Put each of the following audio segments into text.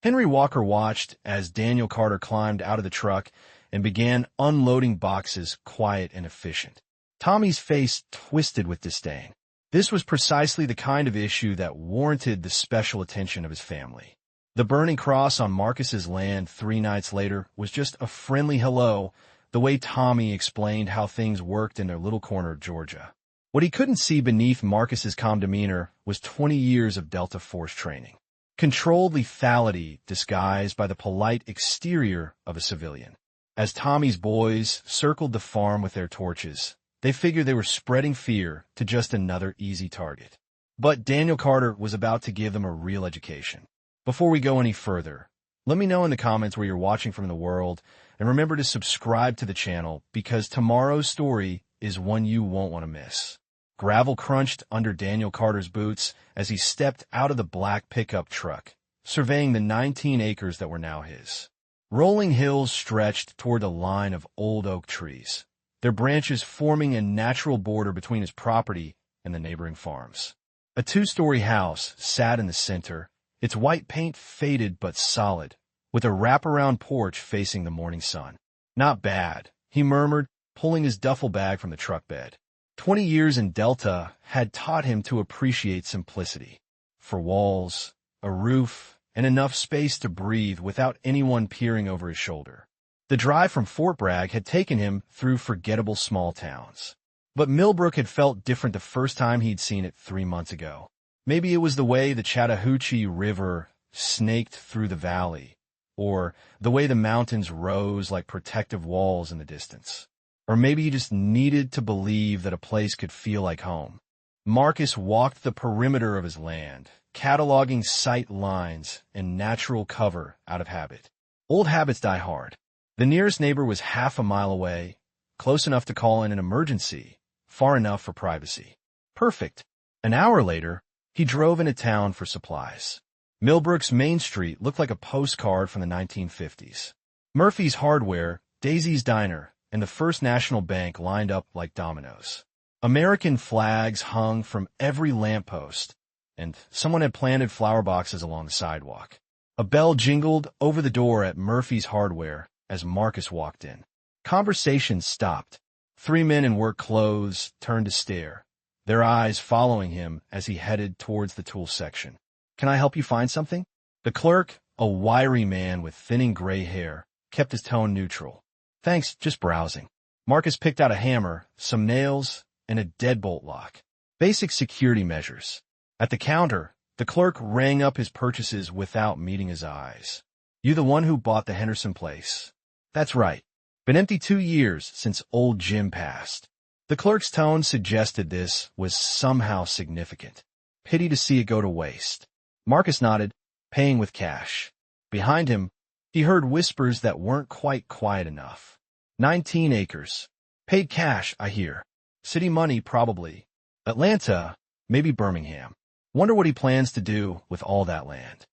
Henry Walker watched as Daniel Carter climbed out of the truck and began unloading boxes, quiet and efficient. Tommy's face twisted with disdain. This was precisely the kind of issue that warranted the special attention of his family. The burning cross on Marcus's land 3 nights later was just a friendly hello, the way Tommy explained how things worked in their little corner of Georgia. What he couldn't see beneath Marcus's calm demeanor was 20 years of Delta Force training. Controlled lethality disguised by the polite exterior of a civilian. As Tommy's boys circled the farm with their torches, they figured they were spreading fear to just another easy target. But Daniel Carter was about to give them a real education. Before we go any further, let me know in the comments where you're watching from in the world, and remember to subscribe to the channel because tomorrow's story is one you won't want to miss. Gravel crunched under Daniel Carter's boots as he stepped out of the black pickup truck, surveying the 19 acres that were now his. Rolling hills stretched toward a line of old oak trees, their branches forming a natural border between his property and the neighboring farms. A 2-story house sat in the center, its white paint faded but solid, with a wraparound porch facing the morning sun. "Not bad," he murmured, pulling his duffel bag from the truck bed. 20 years in Delta had taught him to appreciate simplicity. 4 walls, a roof, and enough space to breathe without anyone peering over his shoulder. The drive from Fort Bragg had taken him through forgettable small towns. But Milbrook had felt different the first time he'd seen it 3 months ago. Maybe it was the way the Chattahoochee River snaked through the valley, or the way the mountains rose like protective walls in the distance. Or maybe he just needed to believe that a place could feel like home. Marcus walked the perimeter of his land, cataloging sight lines and natural cover out of habit. Old habits die hard. The nearest neighbor was half a mile away, close enough to call in an emergency, far enough for privacy. Perfect. An hour later, he drove into town for supplies. Milbrook's Main Street looked like a postcard from the 1950s. Murphy's Hardware, Daisy's Diner, and the First National Bank lined up like dominoes. American flags hung from every lamppost, and someone had planted flower boxes along the sidewalk. A bell jingled over the door at Murphy's Hardware as Marcus walked in. Conversation stopped. 3 men in work clothes turned to stare, their eyes following him as he headed towards the tool section. "Can I help you find something?" The clerk, a wiry man with thinning gray hair, kept his tone neutral. "Thanks, just browsing." Marcus picked out a hammer, some nails, and a deadbolt lock. Basic security measures. At the counter, the clerk rang up his purchases without meeting his eyes. "You the one who bought the Henderson place?" "That's right. Been empty 2 years since old Jim passed." The clerk's tone suggested this was somehow significant. Pity to see it go to waste. Marcus nodded, paying with cash. Behind him, he heard whispers that weren't quite quiet enough. 19 acres. Paid cash, I hear. City money, probably. Atlanta, maybe Birmingham. Wonder what he plans to do with all that land.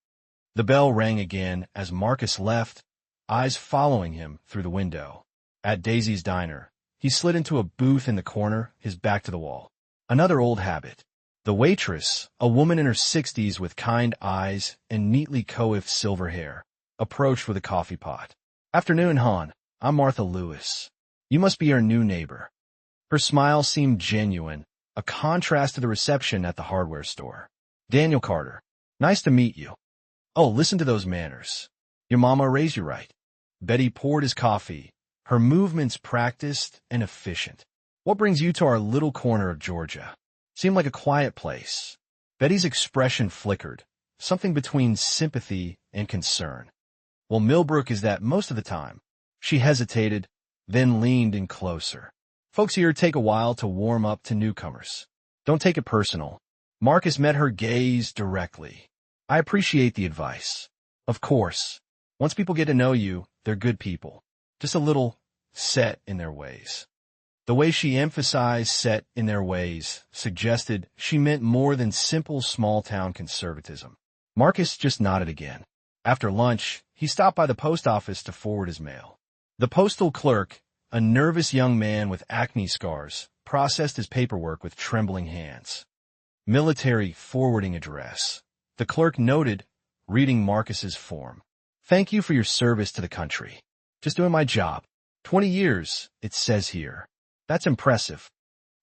The bell rang again as Marcus left, eyes following him through the window. At Daisy's Diner, he slid into a booth in the corner, his back to the wall. Another old habit. The waitress, a woman in her 60s with kind eyes and neatly coiffed silver hair, approached with a coffee pot. "Afternoon, hon. I'm Martha Lewis. You must be our new neighbor." Her smile seemed genuine, a contrast to the reception at the hardware store. "Daniel Carter. Nice to meet you." "Oh, listen to those manners. Your mama raised you right." Betty poured his coffee, her movements practiced and efficient. "What brings you to our little corner of Georgia? Seemed like a quiet place." Betty's expression flickered, something between sympathy and concern. "Well, Milbrook is that most of the time." She hesitated, then leaned in closer. "Folks here take a while to warm up to newcomers. Don't take it personal." Marcus met her gaze directly. "I appreciate the advice. Of course. Once people get to know you, they're good people. Just a little set in their ways." The way she emphasized set in their ways suggested she meant more than simple small-town conservatism. Marcus just nodded again. After lunch, he stopped by the post office to forward his mail. The postal clerk, a nervous young man with acne scars, processed his paperwork with trembling hands. "Military forwarding address." The clerk noted, reading Marcus's form. Thank you for your service to the country. Just doing my job. 20 years, it says here. That's impressive.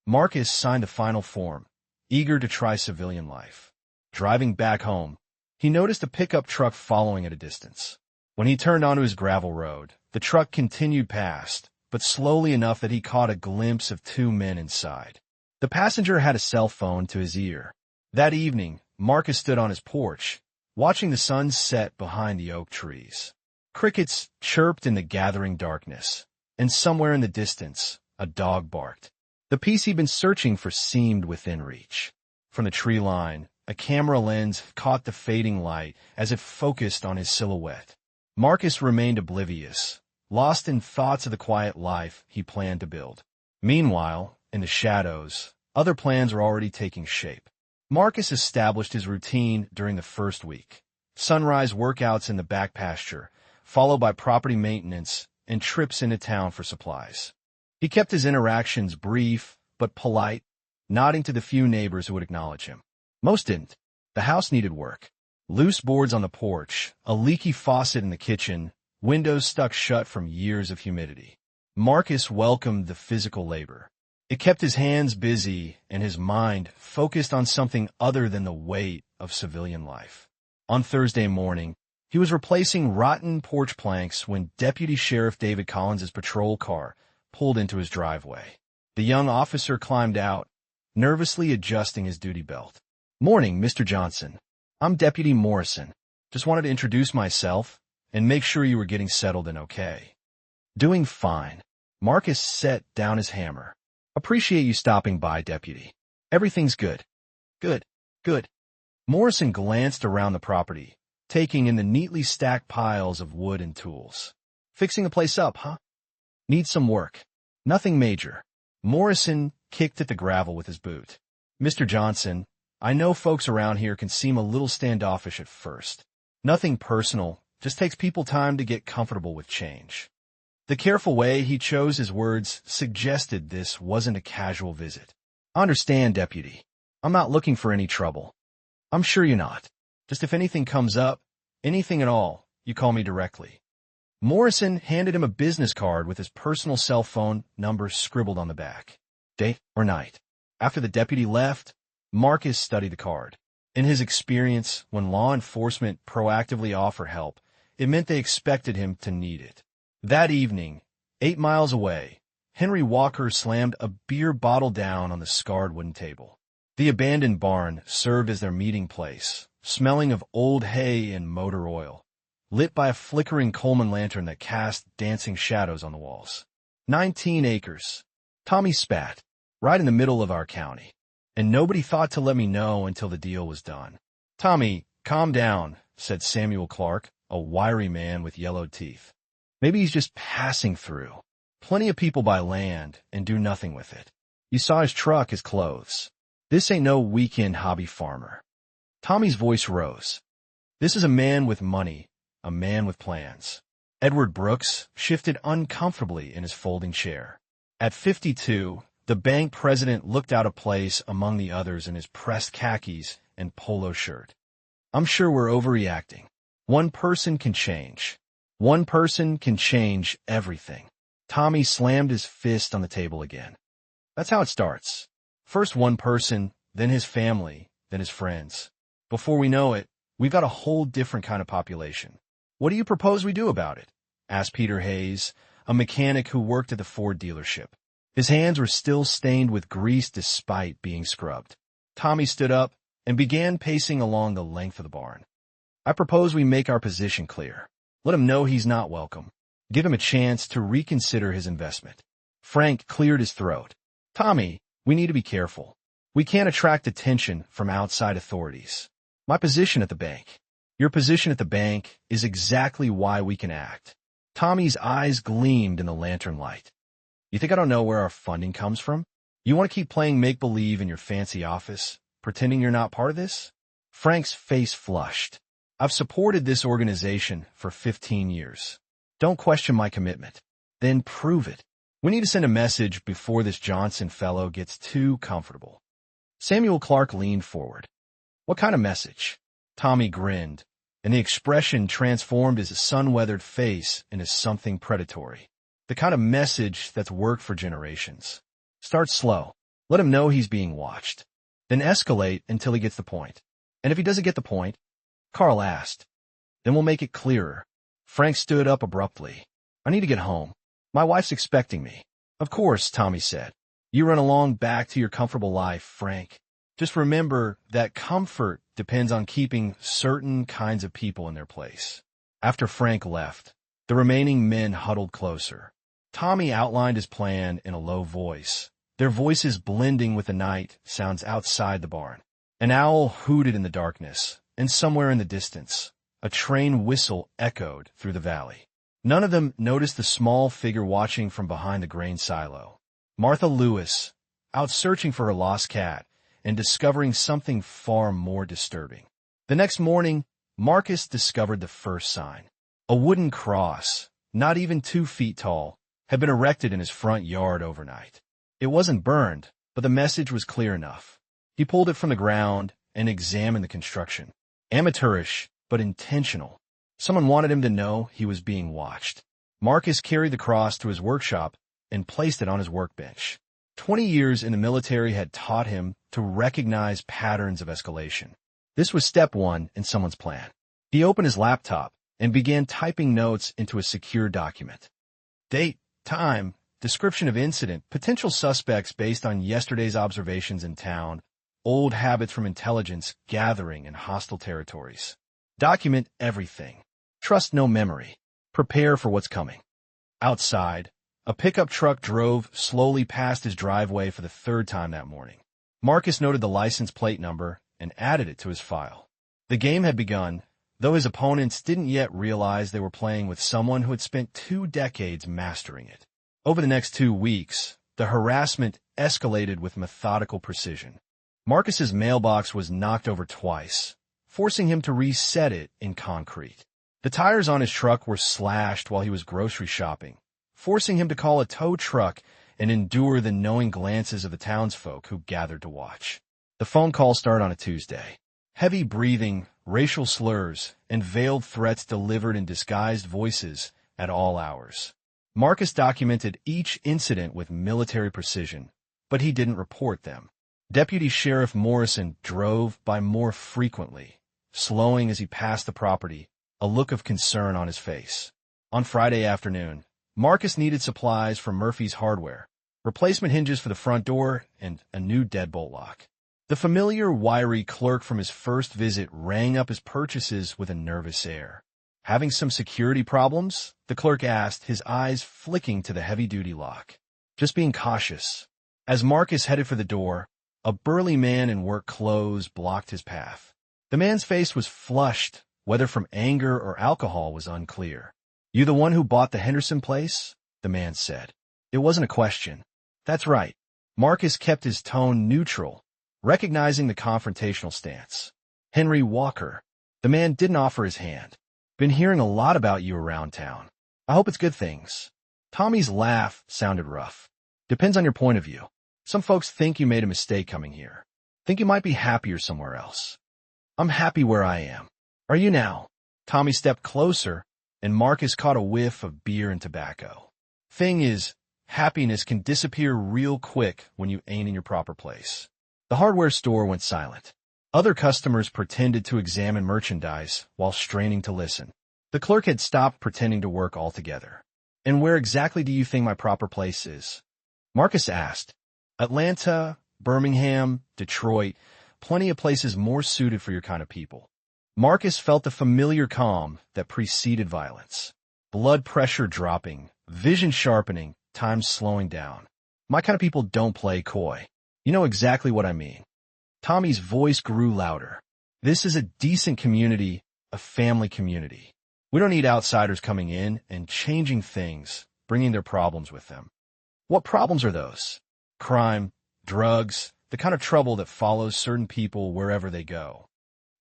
Marcus signed the final form, eager to try civilian life. Driving back home, he noticed a pickup truck following at a distance. When he turned onto his gravel road, the truck continued past, but slowly enough that he caught a glimpse of two men inside. The passenger had a cell phone to his ear. That evening, Marcus stood on his porch, watching the sun set behind the oak trees. Crickets chirped in the gathering darkness, and somewhere in the distance, a dog barked. The piece he'd been searching for seemed within reach. From the tree line, a camera lens caught the fading light as it focused on his silhouette. Marcus remained oblivious, lost in thoughts of the quiet life he planned to build. Meanwhile, in the shadows, other plans were already taking shape. Marcus established his routine during the first week. Sunrise workouts in the back pasture, followed by property maintenance and trips into town for supplies. He kept his interactions brief but polite, nodding to the few neighbors who would acknowledge him. Most didn't. The house needed work. Loose boards on the porch, a leaky faucet in the kitchen, windows stuck shut from years of humidity. Marcus welcomed the physical labor. It kept his hands busy and his mind focused on something other than the weight of civilian life. On Thursday morning, he was replacing rotten porch planks when Deputy Sheriff David Collins's patrol car pulled into his driveway. The young officer climbed out, nervously adjusting his duty belt. "Morning, Mr. Johnson. I'm Deputy Morrison. Just wanted to introduce myself and make sure you were getting settled in okay." "Doing fine." Marcus set down his hammer. "Appreciate you stopping by, Deputy. Everything's good." "Good, good." Morrison glanced around the property, taking in the neatly stacked piles of wood and tools. "Fixing the place up, huh?" "Needs some work. Nothing major." Morrison kicked at the gravel with his boot. "Mr. Johnson, I know folks around here can seem a little standoffish at first. Nothing personal, just takes people time to get comfortable with change." The careful way he chose his words suggested this wasn't a casual visit. "I understand, Deputy. I'm not looking for any trouble." "I'm sure you're not. Just if anything comes up, anything at all, you call me directly." Morrison handed him a business card with his personal cell phone number scribbled on the back. Day or night. After the deputy left, Marcus studied the card. In his experience, when law enforcement proactively offer help, it meant they expected him to need it. That evening, 8 miles away, Henry Walker slammed a beer bottle down on the scarred wooden table. The abandoned barn served as their meeting place, smelling of old hay and motor oil, lit by a flickering Coleman lantern that cast dancing shadows on the walls. 19 acres. Tommy spat, right in the middle of our county. And nobody thought to let me know until the deal was done. "Tommy, calm down," said Samuel Clark, a wiry man with yellowed teeth. "Maybe he's just passing through. Plenty of people buy land and do nothing with it. You saw his truck, his clothes. This ain't no weekend hobby farmer." Tommy's voice rose. "This is a man with money, a man with plans." Edward Brooks shifted uncomfortably in his folding chair. At 52, the bank president looked out of place among the others in his pressed khakis and polo shirt. "I'm sure we're overreacting. One person can change. One person can change everything." Tommy slammed his fist on the table again. "That's how it starts. First one person, then his family, then his friends. Before we know it, we've got a whole different kind of population." "What do you propose we do about it?" asked Peter Hayes, a mechanic who worked at the Ford dealership. His hands were still stained with grease despite being scrubbed. Tommy stood up and began pacing along the length of the barn. "I propose we make our position clear. Let him know he's not welcome. Give him a chance to reconsider his investment." Frank cleared his throat. "Tommy, we need to be careful. We can't attract attention from outside authorities. My position at the bank. Your position at the bank is exactly why we can act." Tommy's eyes gleamed in the lantern light. "You think I don't know where our funding comes from? You want to keep playing make-believe in your fancy office, pretending you're not part of this?" Frank's face flushed. "I've supported this organization for 15 years. Don't question my commitment. Then prove it. We need to send a message before this Johnson fellow gets too comfortable." Samuel Clark leaned forward. "What kind of message?" Tommy grinned. and the expression transformed his sun-weathered face into something predatory. The kind of message that's worked for generations. Start slow. Let him know he's being watched. Then escalate until he gets the point. And if he doesn't get the point, Carl asked, then we'll make it clearer. Frank stood up abruptly. I need to get home. My wife's expecting me. Of course, Tommy said. You run along back to your comfortable life, Frank. Just remember that comfort depends on keeping certain kinds of people in their place. After Frank left, the remaining men huddled closer. Tommy outlined his plan in a low voice, their voices blending with the night sounds outside the barn. An owl hooted in the darkness, and somewhere in the distance, a train whistle echoed through the valley. None of them noticed the small figure watching from behind the grain silo. Martha Lewis, out searching for her lost cat, and discovering something far more disturbing. The next morning, Marcus discovered the first sign. A wooden cross, not even 2 feet tall, had been erected in his front yard overnight. It wasn't burned, but the message was clear enough. He pulled it from the ground and examined the construction. Amateurish, but intentional. Someone wanted him to know he was being watched. Marcus carried the cross to his workshop and placed it on his workbench. 20 years in the military had taught him to recognize patterns of escalation. This was step 1 in someone's plan. He opened his laptop and began typing notes into a secure document. Date, time, description of incident, potential suspects based on yesterday's observations in town, old habits from intelligence gathering in hostile territories. Document everything. Trust no memory. Prepare for what's coming. Outside, a pickup truck drove slowly past his driveway for the 3rd time that morning. Marcus noted the license plate number and added it to his file. The game had begun, though his opponents didn't yet realize they were playing with someone who had spent 2 decades mastering it. Over the next 2 weeks, the harassment escalated with methodical precision. Marcus's mailbox was knocked over twice, forcing him to reset it in concrete. The tires on his truck were slashed while he was grocery shopping, forcing him to call a tow truck and endure the knowing glances of the townsfolk who gathered to watch. The phone call started on a Tuesday. Heavy breathing, racial slurs, and veiled threats delivered in disguised voices at all hours. Marcus documented each incident with military precision, but he didn't report them. Deputy Sheriff Morrison drove by more frequently, slowing as he passed the property, a look of concern on his face. On Friday afternoon, Marcus needed supplies from Murphy's Hardware, replacement hinges for the front door, and a new deadbolt lock. The familiar, wiry clerk from his first visit rang up his purchases with a nervous air. Having some security problems? The clerk asked, his eyes flicking to the heavy-duty lock. Just being cautious. As Marcus headed for the door, a burly man in work clothes blocked his path. The man's face was flushed, whether from anger or alcohol was unclear. You the one who bought the Henderson place? The man said. It wasn't a question. That's right. Marcus kept his tone neutral, recognizing the confrontational stance. Henry Walker. The man didn't offer his hand. Been hearing a lot about you around town. I hope it's good things. Tommy's laugh sounded rough. Depends on your point of view. Some folks think you made a mistake coming here. Think you might be happier somewhere else. I'm happy where I am. Are you now? Tommy stepped closer, and Marcus caught a whiff of beer and tobacco. Thing is, happiness can disappear real quick when you ain't in your proper place. The hardware store went silent. Other customers pretended to examine merchandise while straining to listen. The clerk had stopped pretending to work altogether. And where exactly do you think my proper place is? Marcus asked. Atlanta, Birmingham, Detroit, plenty of places more suited for your kind of people. Marcus felt the familiar calm that preceded violence. Blood pressure dropping, vision sharpening, time slowing down. My kind of people don't play coy. You know exactly what I mean. Tommy's voice grew louder. This is a decent community, a family community. We don't need outsiders coming in and changing things, bringing their problems with them. What problems are those? Crime, drugs, the kind of trouble that follows certain people wherever they go.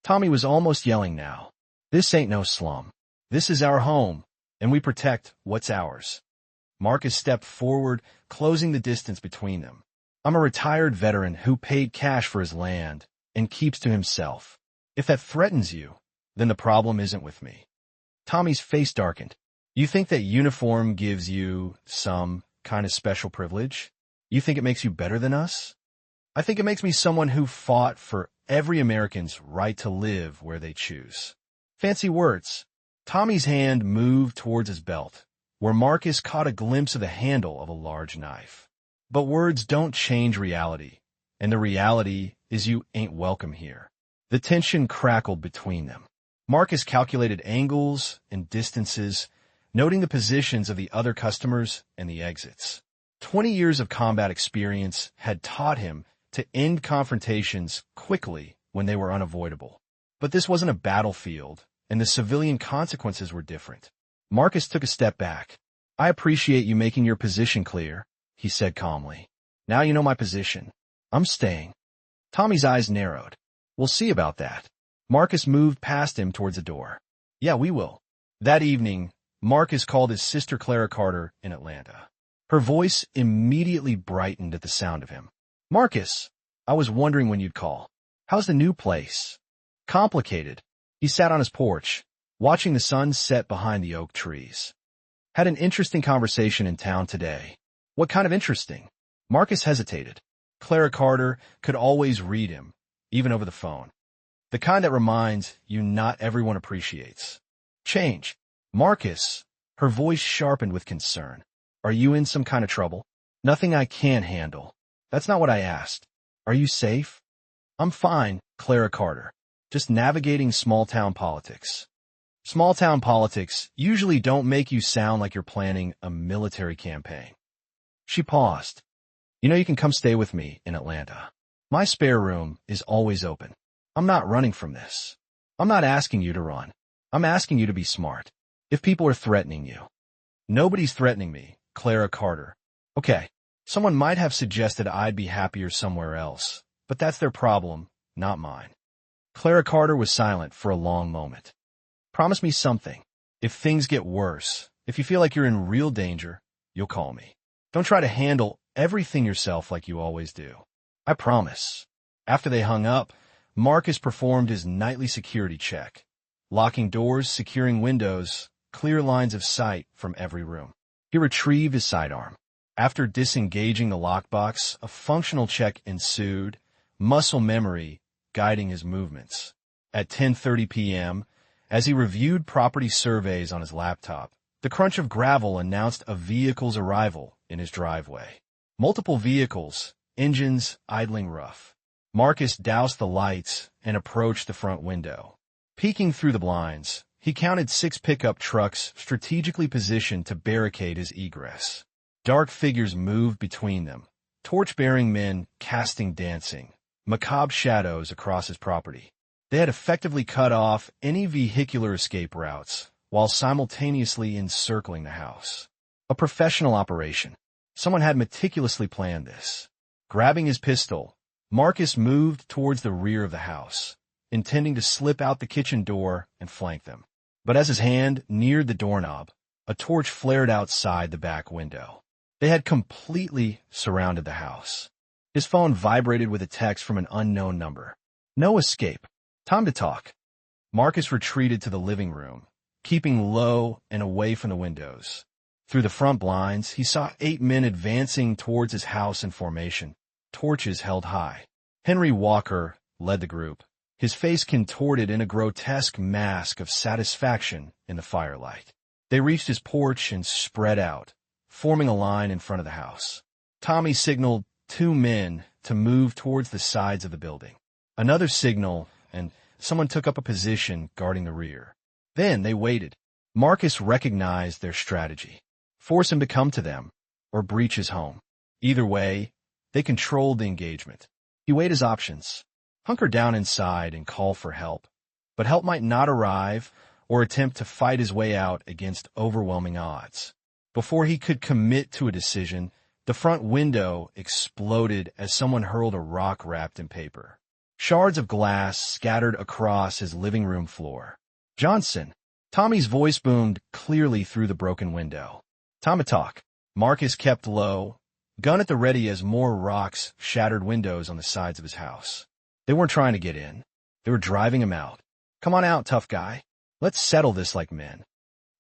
Tommy was almost yelling now. This ain't no slum. This is our home, and we protect what's ours. Marcus stepped forward, closing the distance between them. I'm a retired veteran who paid cash for his land and keeps to himself. If that threatens you, then the problem isn't with me. Tommy's face darkened. You think that uniform gives you some kind of special privilege? You think it makes you better than us? I think it makes me someone who fought for every American's right to live where they choose. Fancy words. Tommy's hand moved towards his belt, where Marcus caught a glimpse of the handle of a large knife. But words don't change reality, and the reality is you ain't welcome here. The tension crackled between them. Marcus calculated angles and distances, noting the positions of the other customers and the exits. 20 years of combat experience had taught him to end confrontations quickly when they were unavoidable. But this wasn't a battlefield, and the civilian consequences were different. Marcus took a step back. I appreciate you making your position clear, he said calmly. Now you know my position. I'm staying. Tommy's eyes narrowed. We'll see about that. Marcus moved past him towards the door. Yeah, we will. That evening, Marcus called his sister Clara Carter in Atlanta. Her voice immediately brightened at the sound of him. Marcus, I was wondering when you'd call. How's the new place? Complicated. He sat on his porch, watching the sun set behind the oak trees. Had an interesting conversation in town today. What kind of interesting? Marcus hesitated. Clara Carter could always read him, even over the phone. The kind that reminds you not everyone appreciates. Change. Marcus, her voice sharpened with concern. Are you in some kind of trouble? Nothing I can't handle. That's not what I asked. Are you safe? I'm fine, Clara Carter. Just navigating small-town politics. Small-town politics usually don't make you sound like you're planning a military campaign. She paused. You know you can come stay with me in Atlanta. My spare room is always open. I'm not running from this. I'm not asking you to run. I'm asking you to be smart. If people are threatening you. Nobody's threatening me, Clara Carter. Okay, someone might have suggested I'd be happier somewhere else, but that's their problem, not mine. Clara Carter was silent for a long moment. Promise me something. If things get worse, if you feel like you're in real danger, you'll call me. Don't try to handle everything yourself like you always do. I promise. After they hung up, Marcus performed his nightly security check. Locking doors, securing windows, clear lines of sight from every room. He retrieved his sidearm. After disengaging the lockbox, a functional check ensued, muscle memory guiding his movements. At 10:30 p.m., as he reviewed property surveys on his laptop, the crunch of gravel announced a vehicle's arrival in his driveway. Multiple vehicles, engines idling rough. Marcus doused the lights and approached the front window. Peeking through the blinds, he counted 6 pickup trucks strategically positioned to barricade his egress. Dark figures moved between them, torch-bearing men casting dancing, macabre shadows across his property. They had effectively cut off any vehicular escape routes while simultaneously encircling the house. A professional operation. Someone had meticulously planned this. Grabbing his pistol, Marcus moved towards the rear of the house, intending to slip out the kitchen door and flank them. But as his hand neared the doorknob, a torch flared outside the back window. They had completely surrounded the house. His phone vibrated with a text from an unknown number. No escape. Time to talk. Marcus retreated to the living room, keeping low and away from the windows. Through the front blinds, he saw 8 men advancing towards his house in formation, torches held high. Henry Walker led the group, his face contorted in a grotesque mask of satisfaction in the firelight. They reached his porch and spread out, forming a line in front of the house. Tommy signaled 2 men to move towards the sides of the building. Another signal, and someone took up a position guarding the rear. Then they waited. Marcus recognized their strategy. Force him to come to them, or breach his home. Either way, they controlled the engagement. He weighed his options. Hunker down inside and call for help. But help might not arrive, or attempt to fight his way out against overwhelming odds. Before he could commit to a decision, the front window exploded as someone hurled a rock wrapped in paper. Shards of glass scattered across his living room floor. Johnson. Tommy's voice boomed clearly through the broken window. Time to talk. Marcus kept low, gun at the ready as more rocks shattered windows on the sides of his house. They weren't trying to get in. They were driving him out. Come on out, tough guy. Let's settle this like men.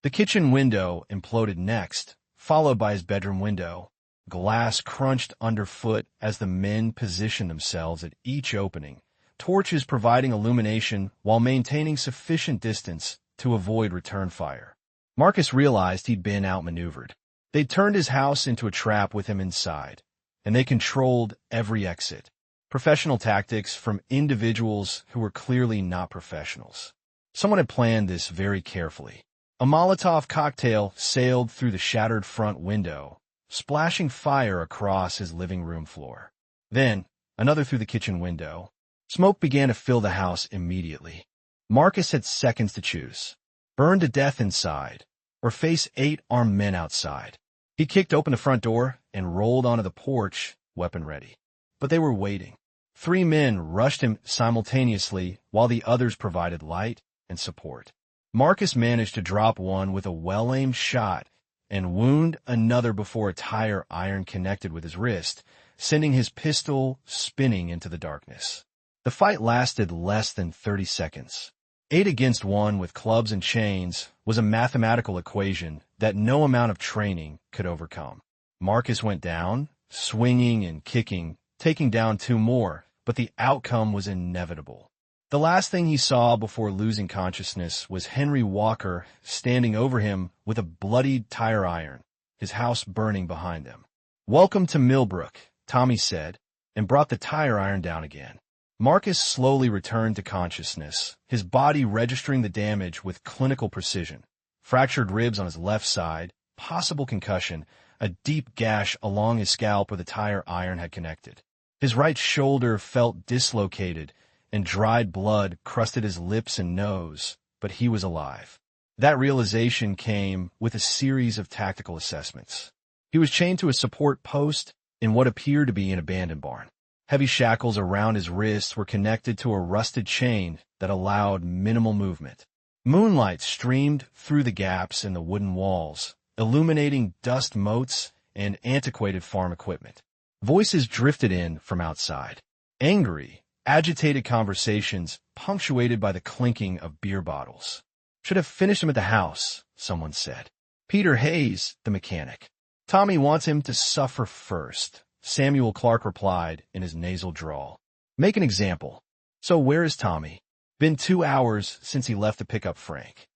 The kitchen window imploded next, followed by his bedroom window. Glass crunched underfoot as the men positioned themselves at each opening, torches providing illumination while maintaining sufficient distance to avoid return fire. Marcus realized he'd been outmaneuvered. They'd turned his house into a trap with him inside, and they controlled every exit. Professional tactics from individuals who were clearly not professionals. Someone had planned this very carefully. A Molotov cocktail sailed through the shattered front window, splashing fire across his living room floor. Then, another through the kitchen window. Smoke began to fill the house immediately. Marcus had seconds to choose. Burn to death inside, or face 8 armed men outside. He kicked open the front door and rolled onto the porch, weapon ready. But they were waiting. 3 men rushed him simultaneously while the others provided light and support. Marcus managed to drop one with a well-aimed shot and wound another before a tire iron connected with his wrist, sending his pistol spinning into the darkness. The fight lasted less than 30 seconds. 8 against 1 with clubs and chains was a mathematical equation that no amount of training could overcome. Marcus went down, swinging and kicking, taking down 2 more, but the outcome was inevitable. The last thing he saw before losing consciousness was Henry Walker standing over him with a bloodied tire iron, his house burning behind them. "Welcome to Milbrook," Tommy said, and brought the tire iron down again. Marcus slowly returned to consciousness, his body registering the damage with clinical precision. Fractured ribs on his left side, possible concussion, a deep gash along his scalp where the tire iron had connected. His right shoulder felt dislocated, and dried blood crusted his lips and nose, but he was alive. That realization came with a series of tactical assessments. He was chained to a support post in what appeared to be an abandoned barn. Heavy shackles around his wrists were connected to a rusted chain that allowed minimal movement. Moonlight streamed through the gaps in the wooden walls, illuminating dust motes and antiquated farm equipment. Voices drifted in from outside. Angry, agitated conversations punctuated by the clinking of beer bottles. "Should have finished him at the house," someone said. "Peter Hayes, the mechanic. Tommy wants him to suffer first," Samuel Clark replied in his nasal drawl. "Make an example. So where is Tommy? Been 2 hours since he left to pick up Frank."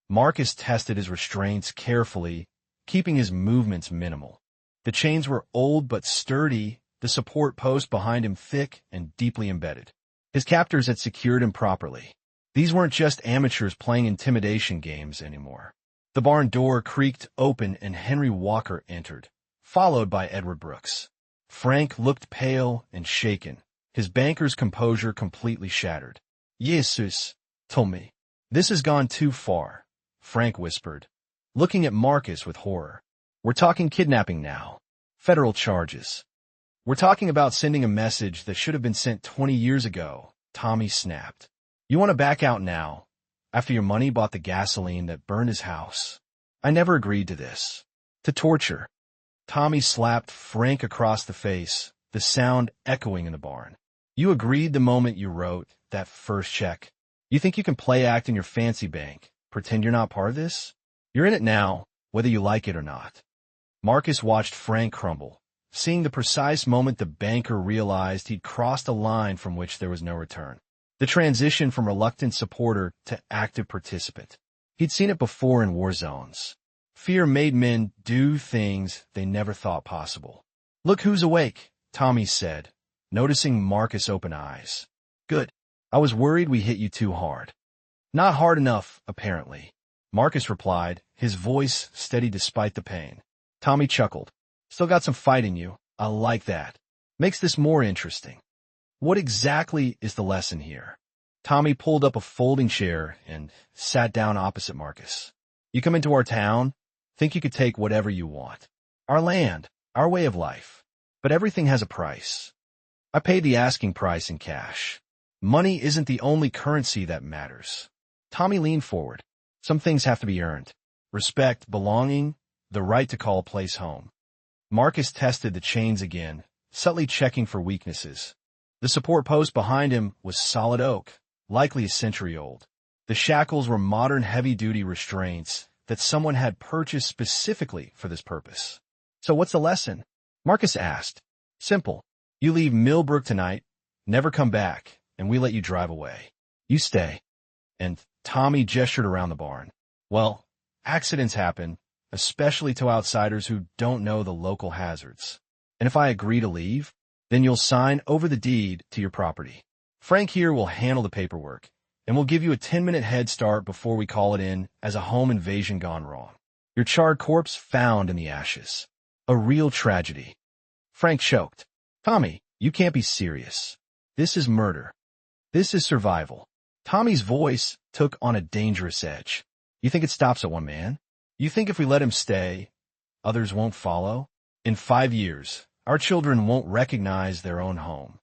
Marcus tested his restraints carefully, keeping his movements minimal. The chains were old but sturdy, the support post behind him thick and deeply embedded. His captors had secured him properly. These weren't just amateurs playing intimidation games anymore. The barn door creaked open and Henry Walker entered, followed by Edward Brooks. Frank looked pale and shaken, his banker's composure completely shattered. "Jesus, Tommy, this has gone too far," Frank whispered, looking at Marcus with horror. "We're talking kidnapping now. Federal charges. We're talking about sending a message that should have been sent 20 years ago," Tommy snapped. "You want to back out now, after your money bought the gasoline that burned his house? I never agreed to this. To torture." Tommy slapped Frank across the face, the sound echoing in the barn. "You agreed the moment you wrote that first check. You think you can play act in your fancy bank, pretend you're not part of this? You're in it now, whether you like it or not." Marcus watched Frank crumble, seeing the precise moment the banker realized he'd crossed a line from which there was no return. The transition from reluctant supporter to active participant. He'd seen it before in war zones. Fear made men do things they never thought possible. "Look who's awake," Tommy said, noticing Marcus' open eyes. "Good. I was worried we hit you too hard." "Not hard enough, apparently," Marcus replied, his voice steady despite the pain. Tommy chuckled. "Still got some fight in you. I like that. Makes this more interesting. What exactly is the lesson here?" Tommy pulled up a folding chair and sat down opposite Marcus. "You come into our town, think you could take whatever you want. Our land, our way of life. But everything has a price. I paid the asking price in cash. Money isn't the only currency that matters." Tommy leaned forward. "Some things have to be earned. Respect, belonging, the right to call a place home." Marcus tested the chains again, subtly checking for weaknesses. The support post behind him was solid oak, likely a century old. The shackles were modern heavy-duty restraints that someone had purchased specifically for this purpose. So what's the lesson? Marcus asked. Simple. You leave Milbrook tonight, never come back, and we let you drive away. You stay. And Tommy gestured around the barn. Well, accidents happen, especially to outsiders who don't know the local hazards. And if I agree to leave, then you'll sign over the deed to your property. Frank here will handle the paperwork, and we'll give you a 10-minute head start before we call it in as a home invasion gone wrong. Your charred corpse found in the ashes. A real tragedy. Frank choked. Tommy, you can't be serious. This is murder. This is survival. Tommy's voice took on a dangerous edge. You think it stops at one man? You think if we let him stay, others won't follow? In 5 years, our children won't recognize their own home.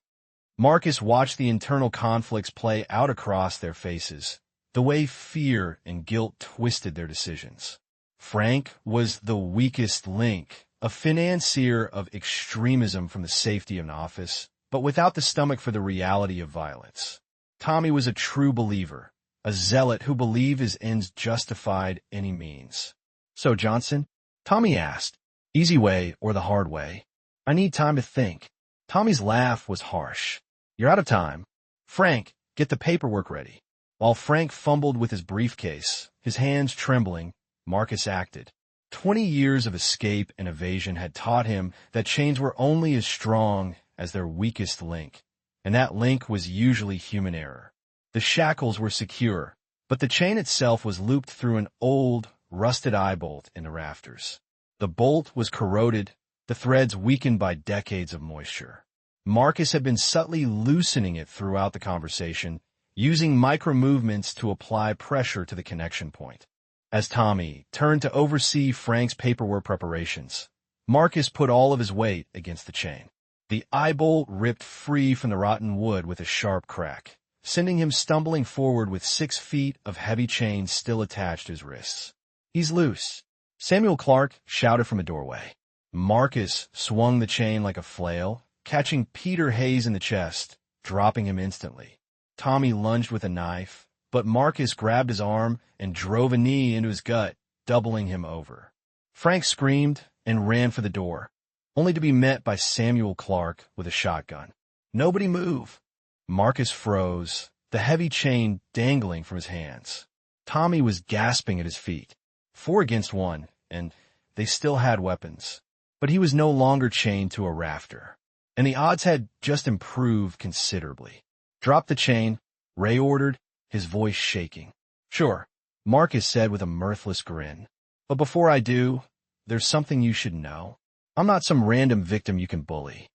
Marcus watched the internal conflicts play out across their faces, the way fear and guilt twisted their decisions. Frank was the weakest link, a financier of extremism from the safety of an office, but without the stomach for the reality of violence. Tommy was a true believer, a zealot who believed his ends justified any means. So, Johnson? Tommy asked. Easy way or the hard way? I need time to think. Tommy's laugh was harsh. You're out of time. Frank, get the paperwork ready. While Frank fumbled with his briefcase, his hands trembling, Marcus acted. 20 years of escape and evasion had taught him that chains were only as strong as their weakest link, and that link was usually human error. The shackles were secure, but the chain itself was looped through an old, rusted eye bolt in the rafters. The bolt was corroded, the threads weakened by decades of moisture. Marcus had been subtly loosening it throughout the conversation, using micro-movements to apply pressure to the connection point. As Tommy turned to oversee Frank's paperwork preparations, Marcus put all of his weight against the chain. The eye bolt ripped free from the rotten wood with a sharp crack, sending him stumbling forward with 6 feet of heavy chain still attached to his wrists. He's loose. Samuel Clark shouted from a doorway. Marcus swung the chain like a flail, catching Peter Hayes in the chest, dropping him instantly. Tommy lunged with a knife, but Marcus grabbed his arm and drove a knee into his gut, doubling him over. Frank screamed and ran for the door, only to be met by Samuel Clark with a shotgun. Nobody move. Marcus froze, the heavy chain dangling from his hands. Tommy was gasping at his feet. 4 against 1, and they still had weapons. But he was no longer chained to a rafter, and the odds had just improved considerably. Drop the chain, Ray ordered, his voice shaking. Sure, Marcus said with a mirthless grin. But before I do, there's something you should know. I'm not some random victim you can bully.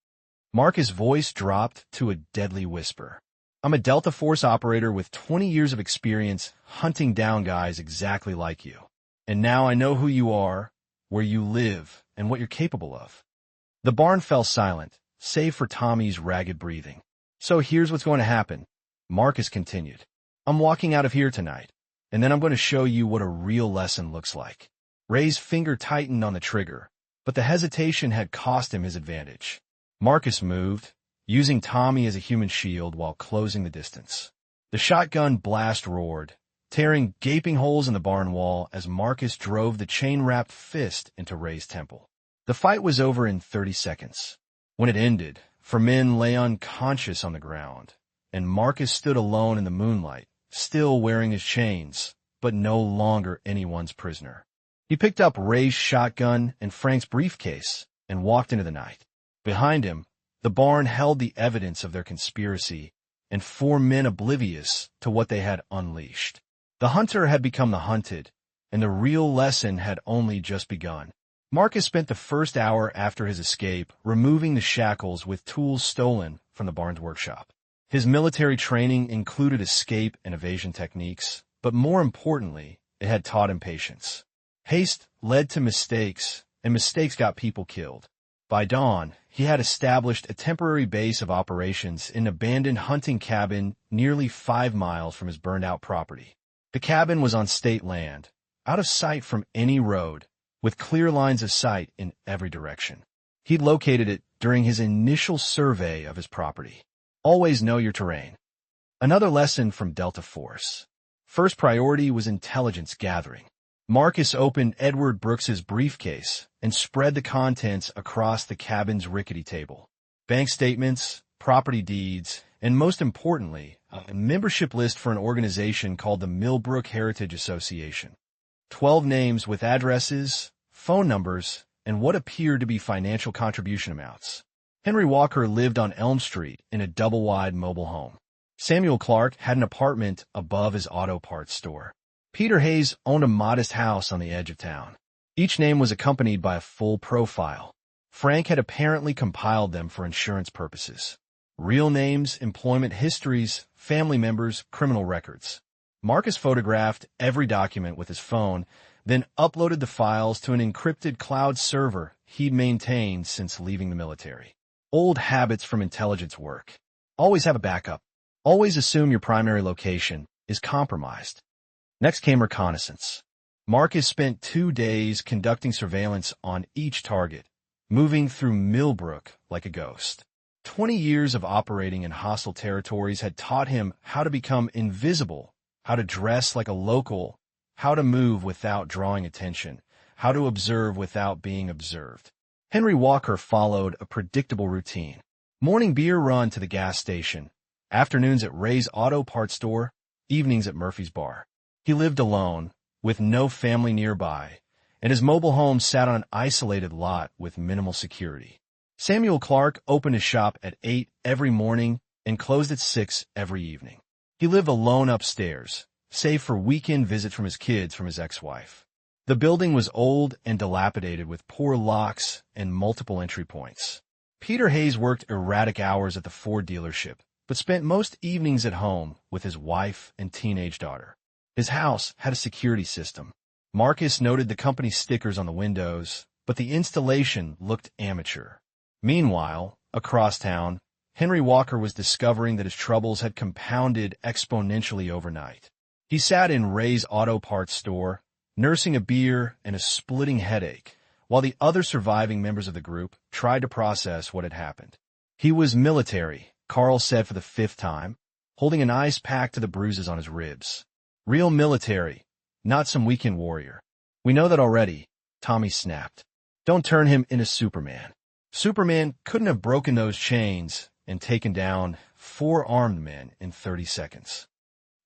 Marcus' voice dropped to a deadly whisper. I'm a Delta Force operator with 20 years of experience hunting down guys exactly like you. And now I know who you are, where you live, and what you're capable of. The barn fell silent, save for Tommy's ragged breathing. So here's what's going to happen, Marcus continued. I'm walking out of here tonight, and then I'm going to show you what a real lesson looks like. Ray's finger tightened on the trigger, but the hesitation had cost him his advantage. Marcus moved, using Tommy as a human shield while closing the distance. The shotgun blast roared, tearing gaping holes in the barn wall as Marcus drove the chain-wrapped fist into Ray's temple. The fight was over in 30 seconds. When it ended, Fermin lay unconscious on the ground, and Marcus stood alone in the moonlight, still wearing his chains, but no longer anyone's prisoner. He picked up Ray's shotgun and Frank's briefcase and walked into the night. Behind him, the barn held the evidence of their conspiracy and 4 men oblivious to what they had unleashed. The hunter had become the hunted, and the real lesson had only just begun. Marcus spent the first hour after his escape removing the shackles with tools stolen from the barn's workshop. His military training included escape and evasion techniques, but more importantly, it had taught him patience. Haste led to mistakes, and mistakes got people killed. By dawn, he had established a temporary base of operations in an abandoned hunting cabin nearly 5 miles from his burned-out property. The cabin was on state land, out of sight from any road, with clear lines of sight in every direction. He'd located it during his initial survey of his property. Always know your terrain. Another lesson from Delta Force. First priority was intelligence gathering. Marcus opened Edward Brooks's briefcase and spread the contents across the cabin's rickety table. Bank statements, property deeds, and most importantly, a membership list for an organization called the Milbrook Heritage Association. 12 names with addresses, phone numbers, and what appeared to be financial contribution amounts. Henry Walker lived on Elm Street in a double-wide mobile home. Samuel Clark had an apartment above his auto parts store. Peter Hayes owned a modest house on the edge of town. Each name was accompanied by a full profile. Frank had apparently compiled them for insurance purposes. Real names, employment histories, family members, criminal records. Marcus photographed every document with his phone, then uploaded the files to an encrypted cloud server he'd maintained since leaving the military. Old habits from intelligence work. Always have a backup. Always assume your primary location is compromised. Next came reconnaissance. Marcus spent 2 days conducting surveillance on each target, moving through Milbrook like a ghost. 20 years of operating in hostile territories had taught him how to become invisible, how to dress like a local, how to move without drawing attention, how to observe without being observed. Henry Walker followed a predictable routine. Morning beer run to the gas station, afternoons at Ray's auto parts store, evenings at Murphy's bar. He lived alone, with no family nearby, and his mobile home sat on an isolated lot with minimal security. Samuel Clark opened his shop at 8 every morning and closed at 6 every evening. He lived alone upstairs, save for weekend visits from his kids from his ex-wife. The building was old and dilapidated with poor locks and multiple entry points. Peter Hayes worked erratic hours at the Ford dealership, but spent most evenings at home with his wife and teenage daughter. His house had a security system. Marcus noted the company's stickers on the windows, but the installation looked amateur. Meanwhile, across town, Henry Walker was discovering that his troubles had compounded exponentially overnight. He sat in Ray's auto parts store, nursing a beer and a splitting headache, while the other surviving members of the group tried to process what had happened. He was military, Carl said for the 5th time, holding an ice pack to the bruises on his ribs. Real military, not some weekend warrior. We know that already, Tommy snapped. Don't turn him into Superman. Superman couldn't have broken those chains and taken down 4 armed men in 30 seconds.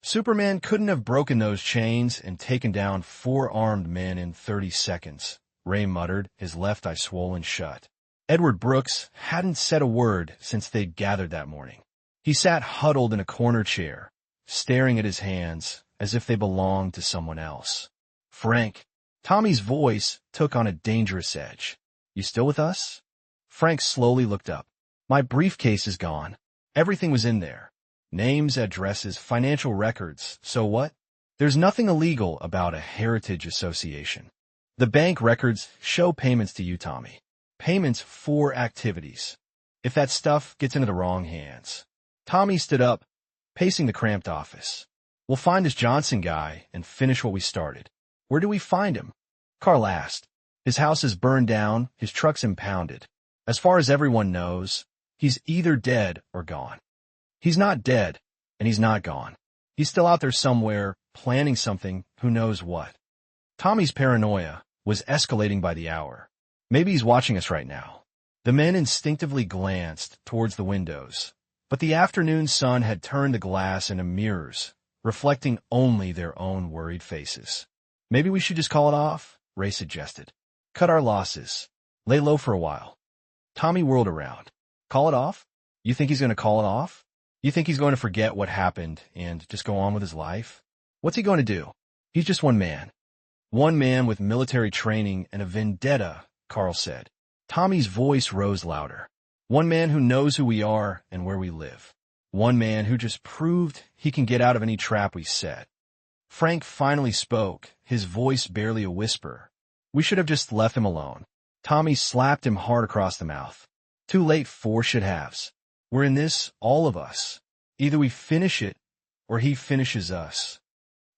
Superman couldn't have broken those chains and taken down 4 armed men in 30 seconds, Ray muttered, his left eye swollen shut. Edward Brooks hadn't said a word since they'd gathered that morning. He sat huddled in a corner chair, staring at his hands as if they belonged to someone else. Frank. Tommy's voice took on a dangerous edge. You still with us? Frank slowly looked up. My briefcase is gone. Everything was in there. Names, addresses, financial records. So what? There's nothing illegal about a heritage association. The bank records show payments to you, Tommy. Payments for activities. If that stuff gets into the wrong hands. Tommy stood up, pacing the cramped office. We'll find this Johnson guy and finish what we started. Where do we find him? Carl asked. His house is burned down, his truck's impounded. As far as everyone knows, he's either dead or gone. He's not dead, and he's not gone. He's still out there somewhere, planning something, who knows what. Tommy's paranoia was escalating by the hour. Maybe he's watching us right now. The men instinctively glanced towards the windows, but the afternoon sun had turned the glass into mirrors, reflecting only their own worried faces. Maybe we should just call it off, Ray suggested. Cut our losses. Lay low for a while. Tommy whirled around. Call it off? You think he's going to call it off? You think he's going to forget what happened and just go on with his life? What's he going to do? He's just one man. One man with military training and a vendetta, Carl said. Tommy's voice rose louder. One man who knows who we are and where we live. One man who just proved he can get out of any trap we set. Frank finally spoke, his voice barely a whisper. We should have just left him alone. Tommy slapped him hard across the mouth. Too late for should-haves. We're in this, all of us. Either we finish it, or he finishes us.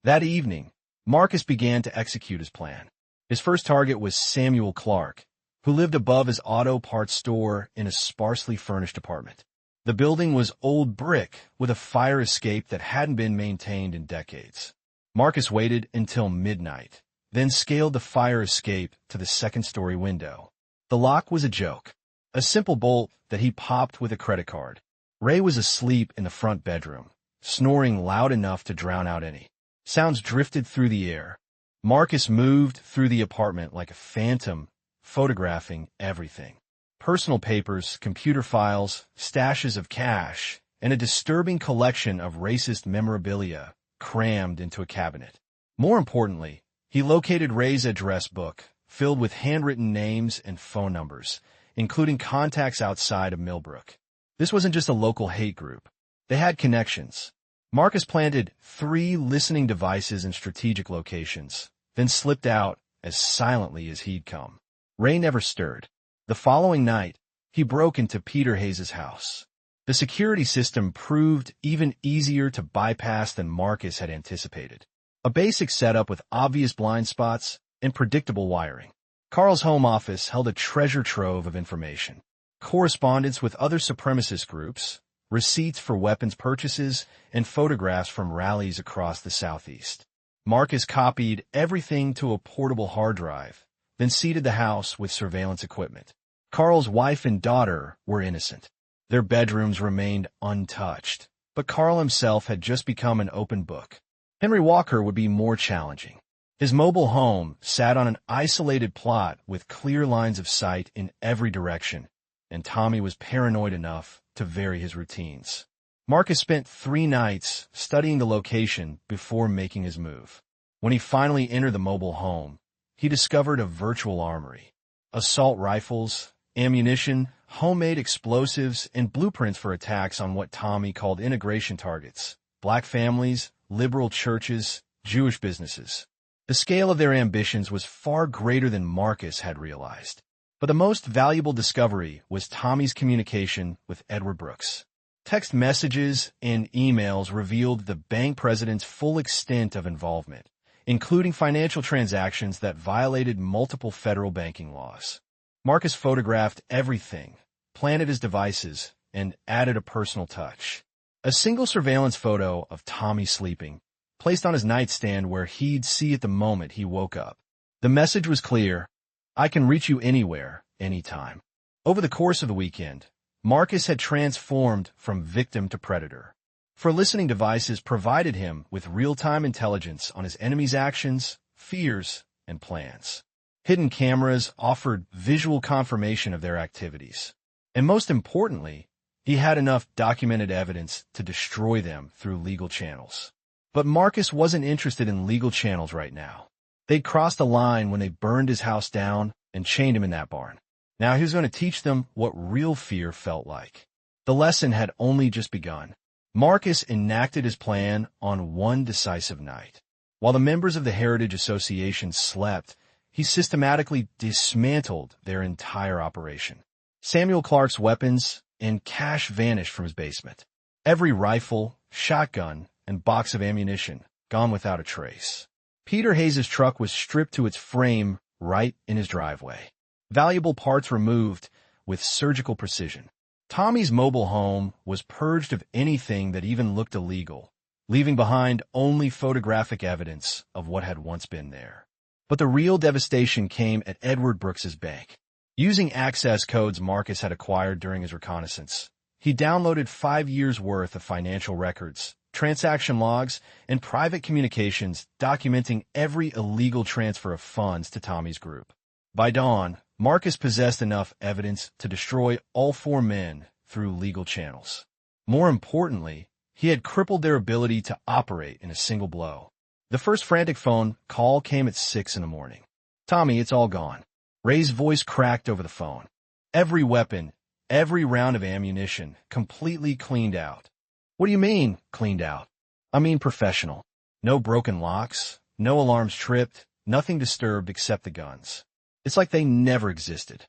That evening, Marcus began to execute his plan. His first target was Samuel Clark, who lived above his auto parts store in a sparsely furnished apartment. The building was old brick with a fire escape that hadn't been maintained in decades. Marcus waited until midnight, then scaled the fire escape to the second-story window. The lock was a joke, a simple bolt that he popped with a credit card. Ray was asleep in the front bedroom, snoring loud enough to drown out any sounds drifted through the air. Marcus moved through the apartment like a phantom, photographing everything. Personal papers, computer files, stashes of cash, and a disturbing collection of racist memorabilia crammed into a cabinet. More importantly, he located Ray's address book, filled with handwritten names and phone numbers, including contacts outside of Milbrook. This wasn't just a local hate group. They had connections. Marcus planted 3 listening devices in strategic locations, then slipped out as silently as he'd come. Ray never stirred. The following night, he broke into Peter Hayes' house. The security system proved even easier to bypass than Marcus had anticipated. A basic setup with obvious blind spots and predictable wiring. Carl's home office held a treasure trove of information. Correspondence with other supremacist groups, receipts for weapons purchases, and photographs from rallies across the Southeast. Marcus copied everything to a portable hard drive, then seeded the house with surveillance equipment. Carl's wife and daughter were innocent. Their bedrooms remained untouched, but Carl himself had just become an open book. Henry Walker would be more challenging. His mobile home sat on an isolated plot with clear lines of sight in every direction, and Tommy was paranoid enough to vary his routines. Marcus spent 3 nights studying the location before making his move. When he finally entered the mobile home, he discovered a virtual armory. Assault rifles, ammunition, homemade explosives, and blueprints for attacks on what Tommy called integration targets: black families, liberal churches, Jewish businesses. The scale of their ambitions was far greater than Marcus had realized. But the most valuable discovery was Tommy's communication with Edward Brooks. Text messages and emails revealed the bank president's full extent of involvement, including financial transactions that violated multiple federal banking laws. Marcus photographed everything, planted his devices, and added a personal touch. A single surveillance photo of Tommy sleeping, placed on his nightstand where he'd see it the moment he woke up. The message was clear: I can reach you anywhere, anytime. Over the course of the weekend, Marcus had transformed from victim to predator. For listening devices provided him with real-time intelligence on his enemies' actions, fears, and plans. Hidden cameras offered visual confirmation of their activities. And most importantly, he had enough documented evidence to destroy them through legal channels. But Marcus wasn't interested in legal channels right now. They'd crossed a line when they burned his house down and chained him in that barn. Now he was going to teach them what real fear felt like. The lesson had only just begun. Marcus enacted his plan on one decisive night. While the members of the Heritage Association slept, he systematically dismantled their entire operation. Samuel Clark's weapons and cash vanished from his basement. Every rifle, shotgun, and box of ammunition gone without a trace. Peter Hayes' truck was stripped to its frame right in his driveway. Valuable parts removed with surgical precision. Tommy's mobile home was purged of anything that even looked illegal, leaving behind only photographic evidence of what had once been there. But the real devastation came at Edward Brooks's bank. Using access codes Marcus had acquired during his reconnaissance, he downloaded 5 years' worth of financial records, transaction logs, and private communications documenting every illegal transfer of funds to Tommy's group. By dawn, Marcus possessed enough evidence to destroy all 4 men through legal channels. More importantly, he had crippled their ability to operate in a single blow. The first frantic phone call came at 6 in the morning. "Tommy, it's all gone." Ray's voice cracked over the phone. "Every weapon, every round of ammunition, completely cleaned out." "What do you mean, cleaned out?" "I mean professional. No broken locks, no alarms tripped, nothing disturbed except the guns. It's like they never existed."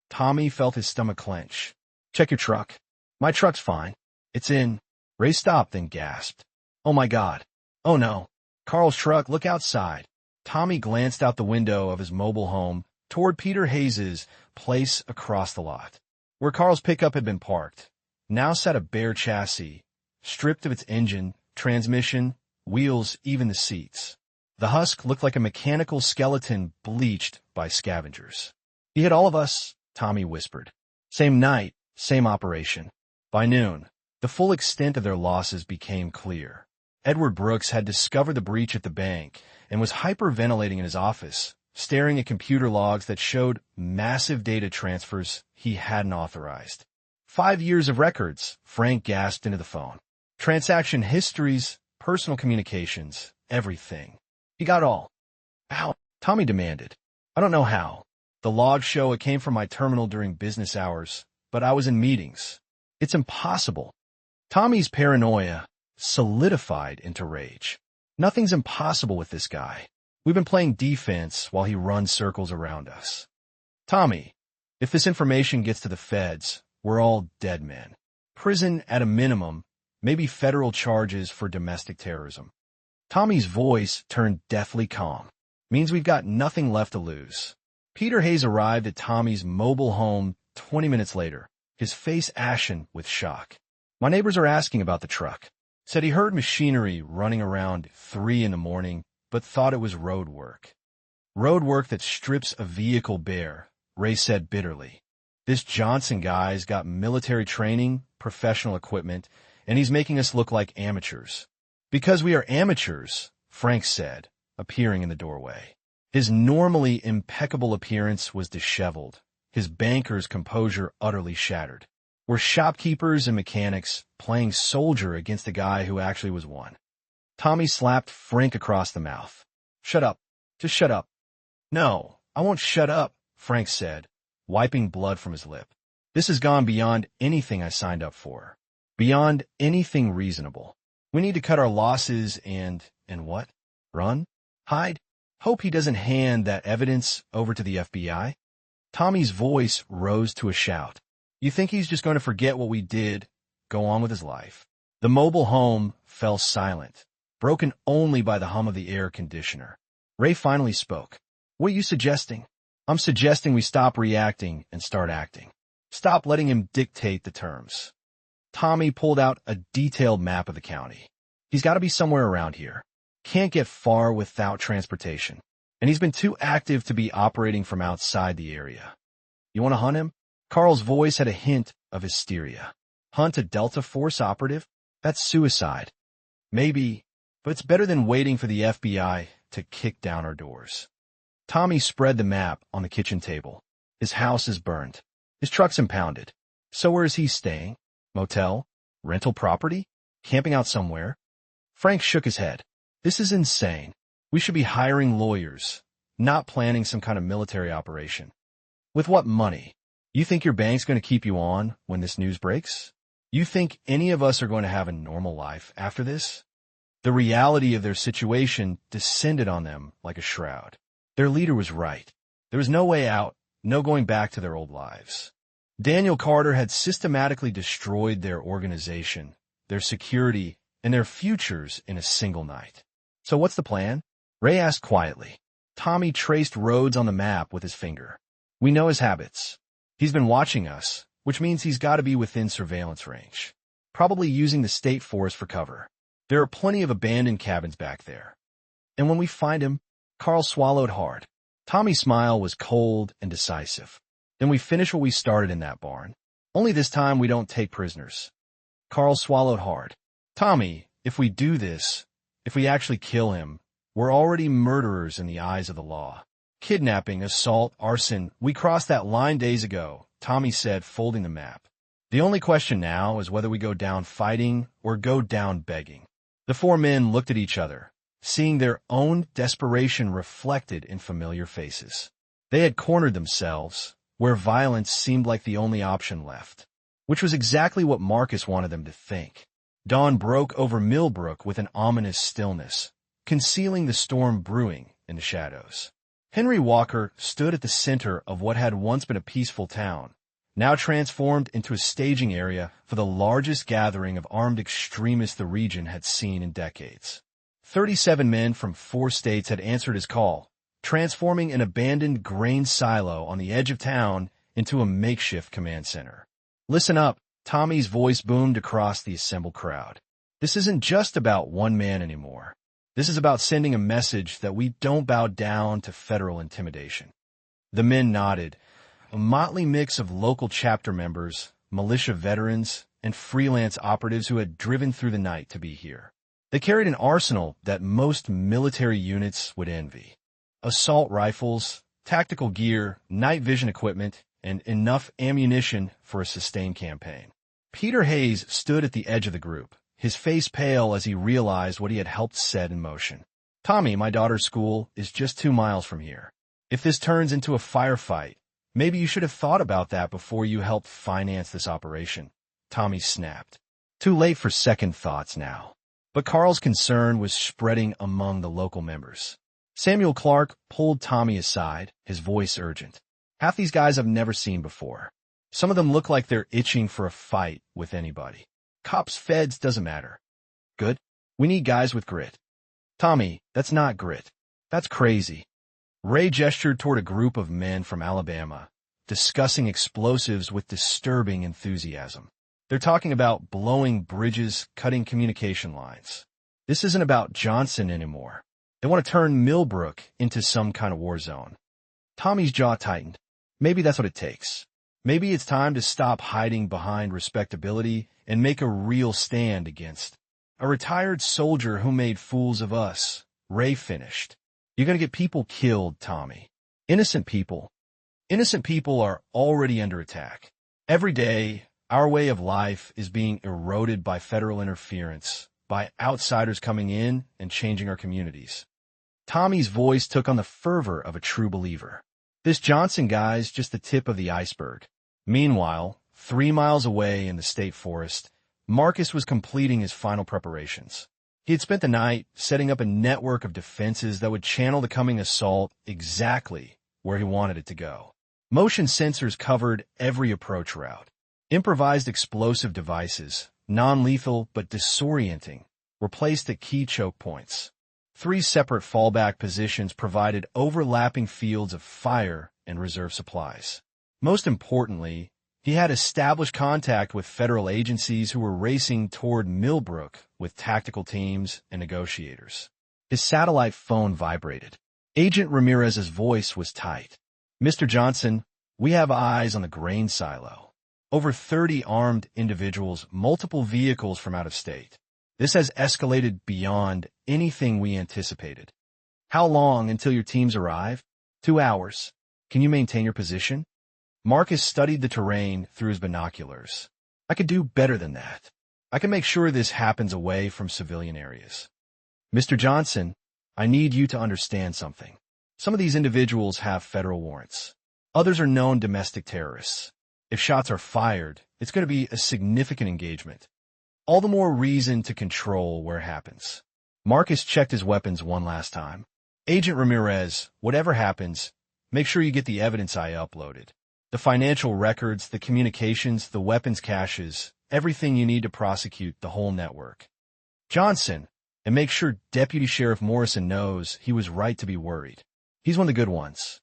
Tommy felt his stomach clench. "Check your truck." "My truck's fine. It's in." Ray stopped, then gasped. "Oh my God. Oh no. Carl's truck, look outside." Tommy glanced out the window of his mobile home toward Peter Hayes' place across the lot. Where Carl's pickup had been parked, now sat a bare chassis, stripped of its engine, transmission, wheels, even the seats. The husk looked like a mechanical skeleton bleached by scavengers. "He hit all of us," Tommy whispered. Same night, same operation. By noon, the full extent of their losses became clear. Edward Brooks had discovered the breach at the bank and was hyperventilating in his office, staring at computer logs that showed massive data transfers he hadn't authorized. 5 years of records, Frank gasped into the phone. Transaction histories, personal communications, everything. He got all. How? Tommy demanded. I don't know how. The logs show it came from my terminal during business hours, but I was in meetings. It's impossible. Tommy's paranoia solidified into rage. Nothing's impossible with this guy. We've been playing defense while he runs circles around us. Tommy, if this information gets to the feds, we're all dead men. Prison at a minimum, maybe federal charges for domestic terrorism. Tommy's voice turned deathly calm. Means we've got nothing left to lose. Peter Hayes arrived at Tommy's mobile home 20 minutes later, his face ashen with shock. My neighbors are asking about the truck. Said he heard machinery running around 3 in the morning, but thought it was road work. Road work that strips a vehicle bare, Ray said bitterly. This Johnson guy's got military training, professional equipment, and he's making us look like amateurs. Because we are amateurs, Frank said, appearing in the doorway. His normally impeccable appearance was disheveled, his banker's composure utterly shattered. We're shopkeepers and mechanics playing soldier against a guy who actually was one. Tommy slapped Frank across the mouth. Shut up. Just shut up. No, I won't shut up, Frank said, wiping blood from his lip. This has gone beyond anything I signed up for. Beyond anything reasonable. We need to cut our losses and what? Run? Hide? Hope he doesn't hand that evidence over to the FBI? Tommy's voice rose to a shout. You think he's just going to forget what we did, go on with his life? The mobile home fell silent, broken only by the hum of the air conditioner. Ray finally spoke. What are you suggesting? I'm suggesting we stop reacting and start acting. Stop letting him dictate the terms. Tommy pulled out a detailed map of the county. He's got to be somewhere around here. Can't get far without transportation. And he's been too active to be operating from outside the area. You want to hunt him? Carl's voice had a hint of hysteria. Hunt a Delta Force operative? That's suicide. Maybe, but it's better than waiting for the FBI to kick down our doors. Tommy spread the map on the kitchen table. His house is burned. His truck's impounded. So where is he staying? Motel? Rental property? Camping out somewhere? Frank shook his head. This is insane. We should be hiring lawyers, not planning some kind of military operation. With what money? You think your bank's going to keep you on when this news breaks? You think any of us are going to have a normal life after this? The reality of their situation descended on them like a shroud. Their leader was right. There was no way out, no going back to their old lives. Daniel Carter had systematically destroyed their organization, their security, and their futures in a single night. So what's the plan? Ray asked quietly. Tommy traced roads on the map with his finger. We know his habits. He's been watching us, which means he's got to be within surveillance range. Probably using the state forest for cover. There are plenty of abandoned cabins back there. And when we find him, Carl swallowed hard. Tommy's smile was cold and decisive. Then we finish what we started in that barn. Only this time we don't take prisoners. Carl swallowed hard. Tommy, if we do this, if we actually kill him, we're already murderers in the eyes of the law. Kidnapping, assault, arson, we crossed that line days ago, Tommy said, folding the map. The only question now is whether we go down fighting or go down begging. The 4 men looked at each other, seeing their own desperation reflected in familiar faces. They had cornered themselves, where violence seemed like the only option left, which was exactly what Marcus wanted them to think. Dawn broke over Milbrook with an ominous stillness, concealing the storm brewing in the shadows. Henry Walker stood at the center of what had once been a peaceful town, now transformed into a staging area for the largest gathering of armed extremists the region had seen in decades. 37 men from 4 states had answered his call, transforming an abandoned grain silo on the edge of town into a makeshift command center. Listen up, Tommy's voice boomed across the assembled crowd. This isn't just about one man anymore. This is about sending a message that we don't bow down to federal intimidation. The men nodded, a motley mix of local chapter members, militia veterans, and freelance operatives who had driven through the night to be here. They carried an arsenal that most military units would envy. Assault rifles, tactical gear, night vision equipment, and enough ammunition for a sustained campaign. Peter Hayes stood at the edge of the group, his face pale as he realized what he had helped set in motion. Tommy, my daughter's school, is just 2 miles from here. If this turns into a firefight, maybe you should have thought about that before you helped finance this operation. Tommy snapped. Too late for second thoughts now. But Carl's concern was spreading among the local members. Samuel Clark pulled Tommy aside, his voice urgent. Half these guys I've never seen before. Some of them look like they're itching for a fight with anybody. Cops, feds, doesn't matter. Good? We need guys with grit. Tommy, that's not grit. That's crazy. Ray gestured toward a group of men from Alabama, discussing explosives with disturbing enthusiasm. They're talking about blowing bridges, cutting communication lines. This isn't about Johnson anymore. They want to turn Milbrook into some kind of war zone. Tommy's jaw tightened. Maybe that's what it takes. Maybe it's time to stop hiding behind respectability and make a real stand against a retired soldier who made fools of us. Ray finished. You're going to get people killed, Tommy. Innocent people. Innocent people are already under attack. Every day, our way of life is being eroded by federal interference, by outsiders coming in and changing our communities. Tommy's voice took on the fervor of a true believer. This Johnson guy's just the tip of the iceberg. Meanwhile, 3 miles away in the state forest, Marcus was completing his final preparations. He had spent the night setting up a network of defenses that would channel the coming assault exactly where he wanted it to go. Motion sensors covered every approach route. Improvised explosive devices, non-lethal but disorienting, were placed at key choke points. 3 separate fallback positions provided overlapping fields of fire and reserve supplies. Most importantly, he had established contact with federal agencies who were racing toward Milbrook with tactical teams and negotiators. His satellite phone vibrated. Agent Ramirez's voice was tight. Mr. Johnson, we have eyes on the grain silo. Over 30 armed individuals, multiple vehicles from out of state. This has escalated beyond anything we anticipated. How long until your teams arrive? 2 hours. Can you maintain your position? Marcus studied the terrain through his binoculars. I could do better than that. I can make sure this happens away from civilian areas. Mr. Johnson, I need you to understand something. Some of these individuals have federal warrants. Others are known domestic terrorists. If shots are fired, it's going to be a significant engagement. All the more reason to control where it happens. Marcus checked his weapons one last time. Agent Ramirez, whatever happens, make sure you get the evidence I uploaded. The financial records, the communications, the weapons caches, everything you need to prosecute the whole network. Johnson, and make sure Deputy Sheriff Morrison knows he was right to be worried. He's one of the good ones.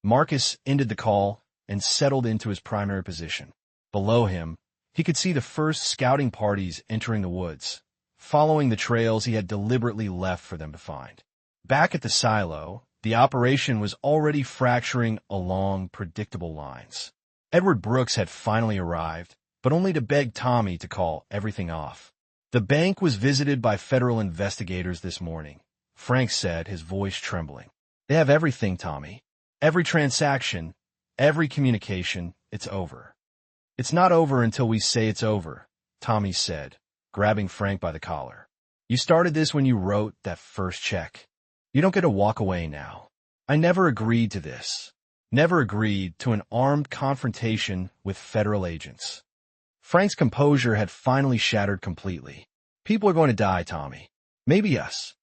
Marcus ended the call and settled into his primary position. Below him, he could see the first scouting parties entering the woods, following the trails he had deliberately left for them to find. Back at the silo, the operation was already fracturing along predictable lines. Edward Brooks had finally arrived, but only to beg Tommy to call everything off. The bank was visited by federal investigators this morning, Frank said, his voice trembling. They have everything, Tommy. Every transaction, every communication, it's over. It's not over until we say it's over, Tommy said, grabbing Frank by the collar. You started this when you wrote that first check. You don't get to walk away now. I never agreed to this. Never agreed to an armed confrontation with federal agents. Frank's composure had finally shattered completely. People are going to die, Tommy. Maybe us.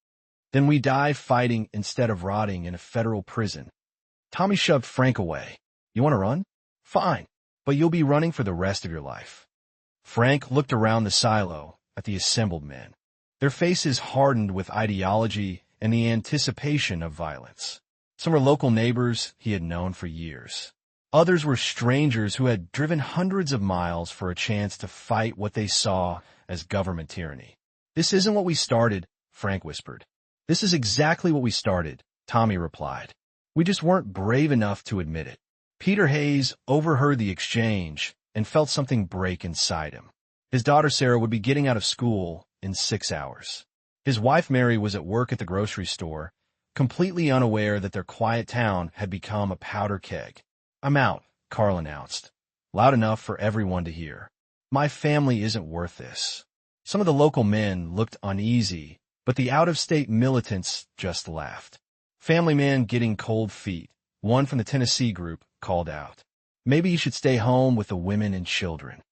Then we die fighting instead of rotting in a federal prison. Tommy shoved Frank away. You want to run? Fine, but you'll be running for the rest of your life. Frank looked around the silo at the assembled men. Their faces hardened with ideology and the anticipation of violence. Some were local neighbors he had known for years. Others were strangers who had driven hundreds of miles for a chance to fight what they saw as government tyranny. "This isn't what we started," Frank whispered. "This is exactly what we started," Tommy replied. "We just weren't brave enough to admit it." Peter Hayes overheard the exchange and felt something break inside him. His daughter Sarah would be getting out of school in 6 hours. His wife Mary was at work at the grocery store, completely unaware that their quiet town had become a powder keg. "I'm out," Carl announced, loud enough for everyone to hear. "My family isn't worth this." Some of the local men looked uneasy, but the out-of-state militants just laughed. "Family man getting cold feet," one from the Tennessee group called out. "Maybe you should stay home with the women and children."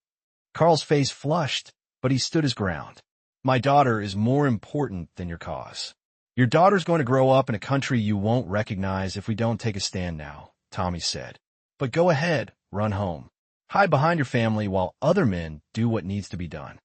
Carl's face flushed, but he stood his ground. "My daughter is more important than your cause." "Your daughter's going to grow up in a country you won't recognize if we don't take a stand now," Tommy said. "But go ahead, run home. Hide behind your family while other men do what needs to be done."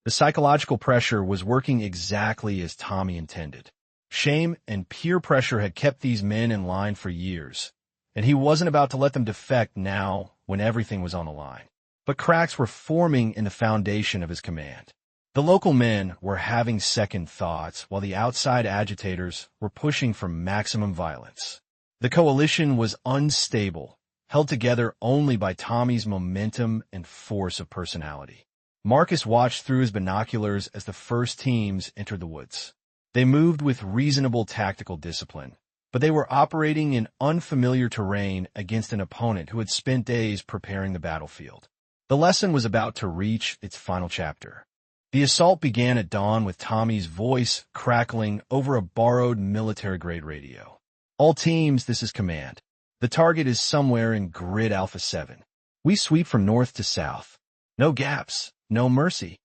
The psychological pressure was working exactly as Tommy intended. Shame and peer pressure had kept these men in line for years, and he wasn't about to let them defect now when everything was on the line. But cracks were forming in the foundation of his command. The local men were having second thoughts, while the outside agitators were pushing for maximum violence. The coalition was unstable, held together only by Tommy's momentum and force of personality. Marcus watched through his binoculars as the first teams entered the woods. They moved with reasonable tactical discipline, but they were operating in unfamiliar terrain against an opponent who had spent days preparing the battlefield. The lesson was about to reach its final chapter. The assault began at dawn with Tommy's voice crackling over a borrowed military-grade radio. "All teams, this is command. The target is somewhere in Grid Alpha 7. We sweep from north to south. No gaps, no mercy."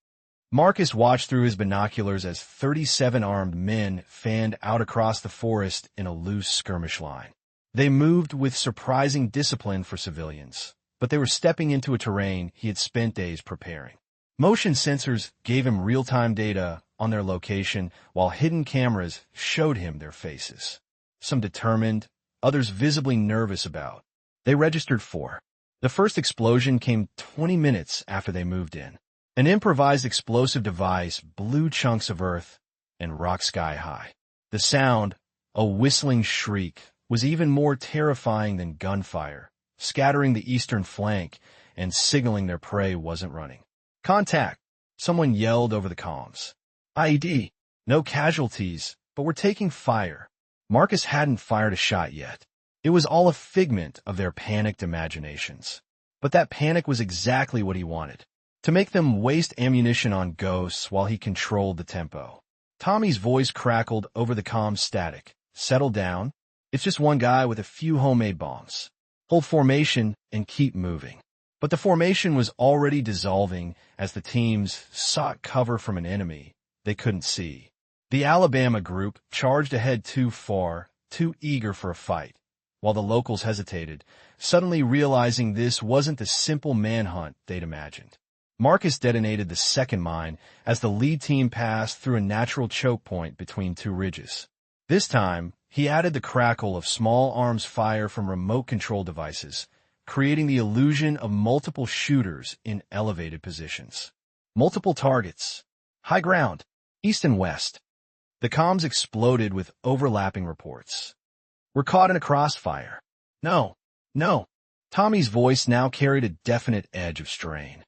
Marcus watched through his binoculars as 37 armed men fanned out across the forest in a loose skirmish line. They moved with surprising discipline for civilians, but they were stepping into a terrain he had spent days preparing. Motion sensors gave him real-time data on their location, while hidden cameras showed him their faces. Some determined, others visibly nervous about. They registered 4. The first explosion came 20 minutes after they moved in. An improvised explosive device blew chunks of earth and rock sky high. The sound, a whistling shriek, was even more terrifying than gunfire, scattering the eastern flank and signaling their prey wasn't running. "Contact!" Someone yelled over the comms. "IED. No casualties, but we're taking fire." Marcus hadn't fired a shot yet. It was all a figment of their panicked imaginations. But that panic was exactly what he wanted, to make them waste ammunition on ghosts while he controlled the tempo. Tommy's voice crackled over the comm static. "Settle down. It's just one guy with a few homemade bombs. Hold formation and keep moving." But the formation was already dissolving as the teams sought cover from an enemy they couldn't see. The Alabama group charged ahead too far, too eager for a fight, while the locals hesitated, suddenly realizing this wasn't the simple manhunt they'd imagined. Marcus detonated the second mine as the lead team passed through a natural choke point between 2 ridges. This time, he added the crackle of small arms fire from remote control devices, creating the illusion of multiple shooters in elevated positions. Multiple targets. High ground. East and west. The comms exploded with overlapping reports. "We're caught in a crossfire." No. Tommy's voice now carried a definite edge of strain.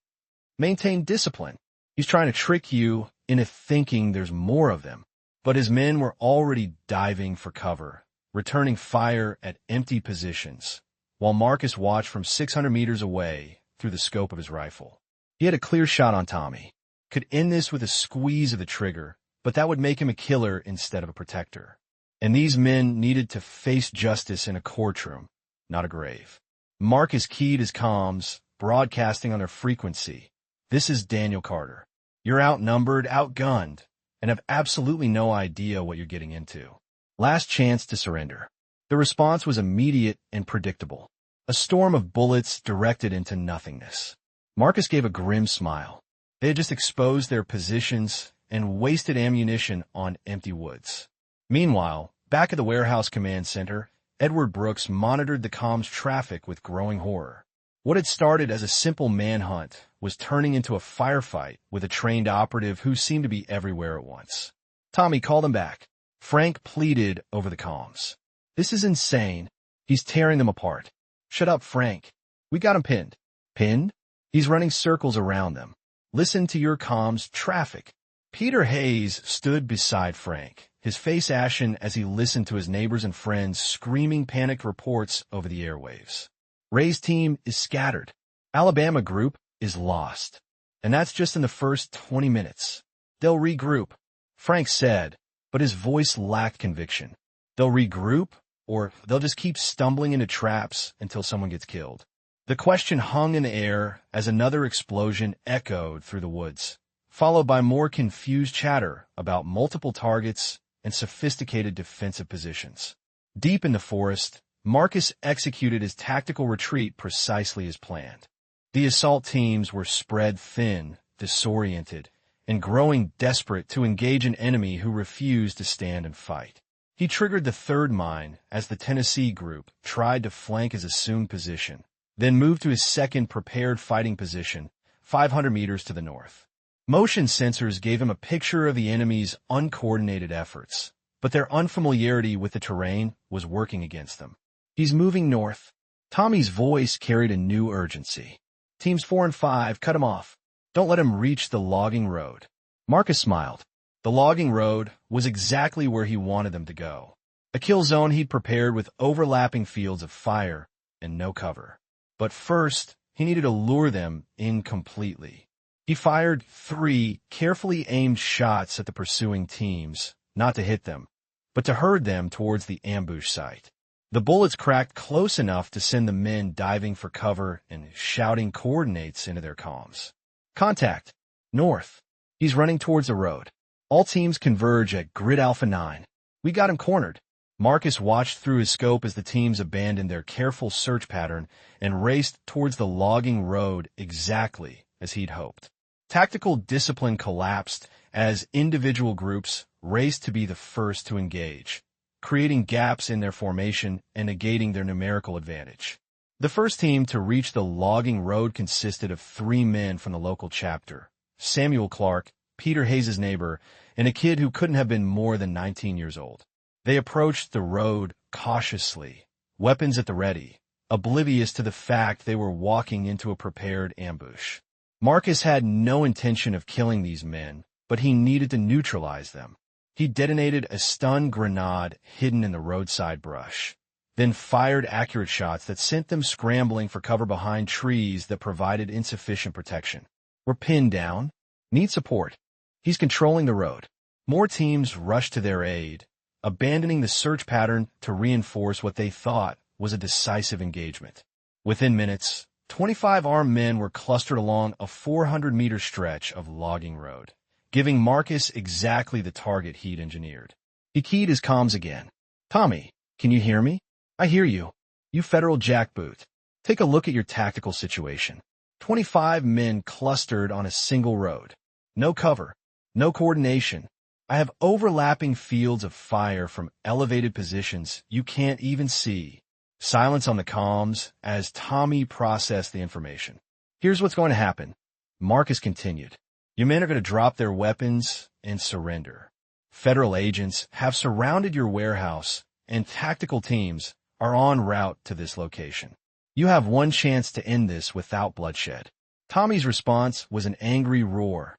"Maintain discipline. He's trying to trick you into thinking there's more of them." But his men were already diving for cover, returning fire at empty positions, while Marcus watched from 600 meters away through the scope of his rifle. He had a clear shot on Tommy. Could end this with a squeeze of the trigger, but that would make him a killer instead of a protector. And these men needed to face justice in a courtroom, not a grave. Marcus keyed his comms, broadcasting on their frequency. "This is Daniel Carter. You're outnumbered, outgunned, and have absolutely no idea what you're getting into. Last chance to surrender." The response was immediate and predictable. A storm of bullets directed into nothingness. Marcus gave a grim smile. They had just exposed their positions and wasted ammunition on empty woods. Meanwhile, back at the warehouse command center, Edward Brooks monitored the comms traffic with growing horror. What had started as a simple manhunt was turning into a firefight with a trained operative who seemed to be everywhere at once. Tommy, called him back. Frank pleaded over the comms. This is insane. He's tearing them apart. Shut up, Frank. We got him pinned. Pinned? He's running circles around them. Listen to your comms, traffic. Peter Hayes stood beside Frank, his face ashen as he listened to his neighbors and friends screaming panicked reports over the airwaves. Ray's team is scattered. Alabama group is lost. And that's just in the first 20 minutes. They'll regroup, Frank said, but his voice lacked conviction. They'll regroup, or they'll just keep stumbling into traps until someone gets killed. The question hung in the air as another explosion echoed through the woods, followed by more confused chatter about multiple targets and sophisticated defensive positions. Deep in the forest, Marcus executed his tactical retreat precisely as planned. The assault teams were spread thin, disoriented, and growing desperate to engage an enemy who refused to stand and fight. He triggered the third mine as the Tennessee group tried to flank his assumed position, then moved to his second prepared fighting position, 500 meters to the north. Motion sensors gave him a picture of the enemy's uncoordinated efforts, but their unfamiliarity with the terrain was working against them. He's moving north. Tommy's voice carried a new urgency. Teams 4 and 5, cut him off. Don't let him reach the logging road. Marcus smiled. The logging road was exactly where he wanted them to go. A kill zone he'd prepared with overlapping fields of fire and no cover. But first, he needed to lure them in completely. He fired 3 carefully aimed shots at the pursuing teams, not to hit them, but to herd them towards the ambush site. The bullets cracked close enough to send the men diving for cover and shouting coordinates into their comms. Contact. North. He's running towards the road. All teams converge at Grid Alpha 9. We got him cornered. Marcus watched through his scope as the teams abandoned their careful search pattern and raced towards the logging road exactly as he'd hoped. Tactical discipline collapsed as individual groups raced to be the first to engage, creating gaps in their formation and negating their numerical advantage. The first team to reach the logging road consisted of 3 men from the local chapter, Samuel Clark, Peter Hayes' neighbor, and a kid who couldn't have been more than 19 years old. They approached the road cautiously, weapons at the ready, oblivious to the fact they were walking into a prepared ambush. Marcus had no intention of killing these men, but he needed to neutralize them. He detonated a stun grenade hidden in the roadside brush, then fired accurate shots that sent them scrambling for cover behind trees that provided insufficient protection. We're pinned down. Need support. He's controlling the road. More teams rushed to their aid, abandoning the search pattern to reinforce what they thought was a decisive engagement. Within minutes, 25 armed men were clustered along a 400-meter stretch of logging road, giving Marcus exactly the target he'd engineered. He keyed his comms again. Tommy, can you hear me? I hear you. You federal jackboot. Take a look at your tactical situation. 25 men clustered on a single road. No cover. No coordination. I have overlapping fields of fire from elevated positions you can't even see. Silence on the comms as Tommy processed the information. Here's what's going to happen. Marcus continued. Your men are going to drop their weapons and surrender. Federal agents have surrounded your warehouse, and tactical teams are en route to this location. You have one chance to end this without bloodshed. Tommy's response was an angry roar.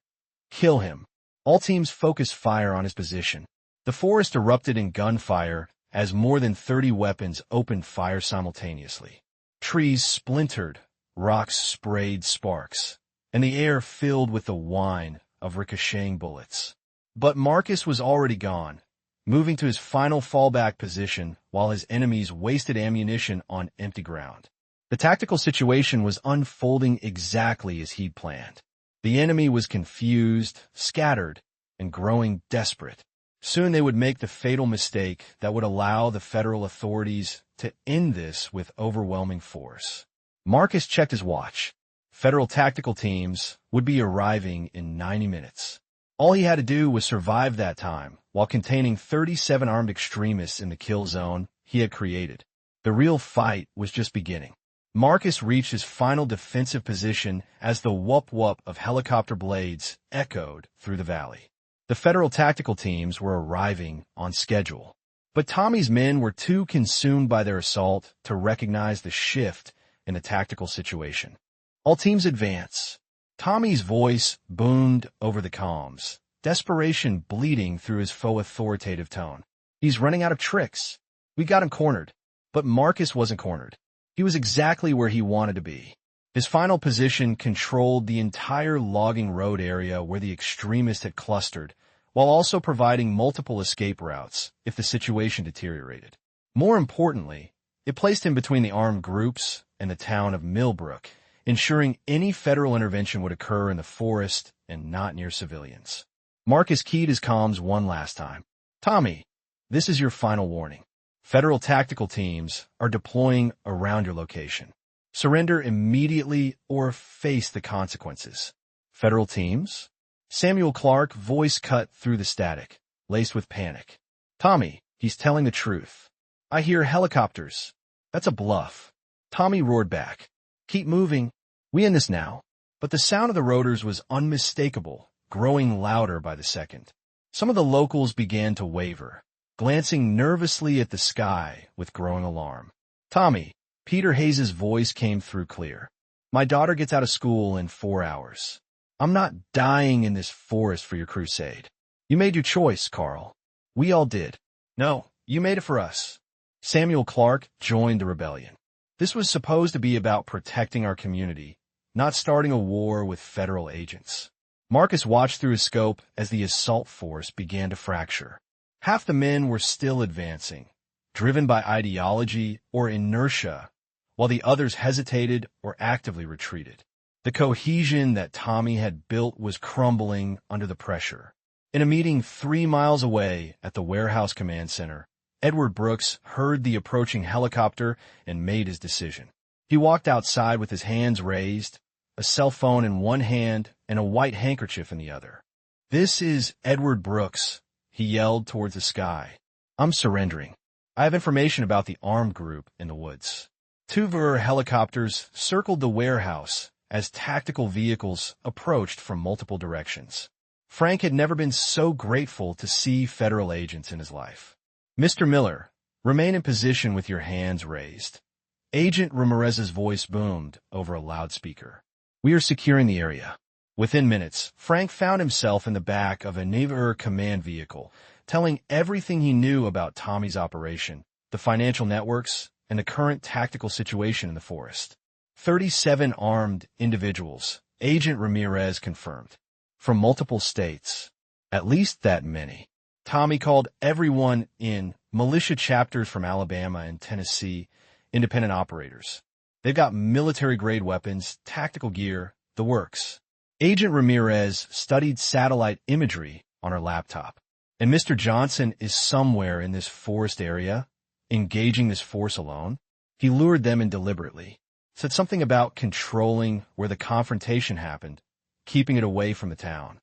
Kill him. All teams focused fire on his position. The forest erupted in gunfire as more than 30 weapons opened fire simultaneously. Trees splintered, rocks sprayed sparks, and the air filled with the whine of ricocheting bullets. But Marcus was already gone, moving to his final fallback position while his enemies wasted ammunition on empty ground. The tactical situation was unfolding exactly as he'd planned. The enemy was confused, scattered, and growing desperate. Soon they would make the fatal mistake that would allow the federal authorities to end this with overwhelming force. Marcus checked his watch. Federal tactical teams would be arriving in 90 minutes. All he had to do was survive that time while containing 37 armed extremists in the kill zone he had created. The real fight was just beginning. Marcus reached his final defensive position as the whoop-whoop of helicopter blades echoed through the valley. The Federal tactical teams were arriving on schedule. But Tommy's men were too consumed by their assault to recognize the shift in the tactical situation. All teams advance. Tommy's voice boomed over the comms, desperation bleeding through his faux authoritative tone. He's running out of tricks. We got him cornered. But Marcus wasn't cornered. He was exactly where he wanted to be. His final position controlled the entire logging road area where the extremists had clustered, while also providing multiple escape routes if the situation deteriorated. More importantly, it placed him between the armed groups and the town of Milbrook, ensuring any federal intervention would occur in the forest and not near civilians. Marcus keyed his comms one last time. Tommy, this is your final warning. Federal tactical teams are deploying around your location. Surrender immediately or face the consequences. Federal teams? Samuel Clark, voice cut through the static, laced with panic. Tommy, he's telling the truth. I hear helicopters. That's a bluff. Tommy roared back. Keep moving. We end this now. But the sound of the rotors was unmistakable, growing louder by the second. Some of the locals began to waver, glancing nervously at the sky with growing alarm. Tommy, Peter Hayes' voice came through clear. My daughter gets out of school in 4 hours. I'm not dying in this forest for your crusade. You made your choice, Carl. We all did. No, you made it for us. Samuel Clark joined the rebellion. This was supposed to be about protecting our community, not starting a war with federal agents. Marcus watched through his scope as the assault force began to fracture. Half the men were still advancing, driven by ideology or inertia, while the others hesitated or actively retreated. The cohesion that Tommy had built was crumbling under the pressure. In a meeting 3 miles away at the warehouse command center, Edward Brooks heard the approaching helicopter and made his decision. He walked outside with his hands raised, a cell phone in one hand and a white handkerchief in the other. This is Edward Brooks, he yelled towards the sky. I'm surrendering. I have information about the armed group in the woods. 2 Ver helicopters circled the warehouse as tactical vehicles approached from multiple directions. Frank had never been so grateful to see federal agents in his life. Mr. Miller, remain in position with your hands raised. Agent Ramirez's voice boomed over a loudspeaker. We are securing the area. Within minutes, Frank found himself in the back of a Navy command vehicle, telling everything he knew about Tommy's operation, the financial networks, and the current tactical situation in the forest. 37 armed individuals, Agent Ramirez confirmed. From multiple states. At least that many. Tommy called everyone in, militia chapters from Alabama and Tennessee, independent operators. They've got military-grade weapons, tactical gear, the works. Agent Ramirez studied satellite imagery on her laptop. And Mr. Johnson is somewhere in this forest area, engaging this force alone. He lured them in deliberately. Said something about controlling where the confrontation happened, keeping it away from the town.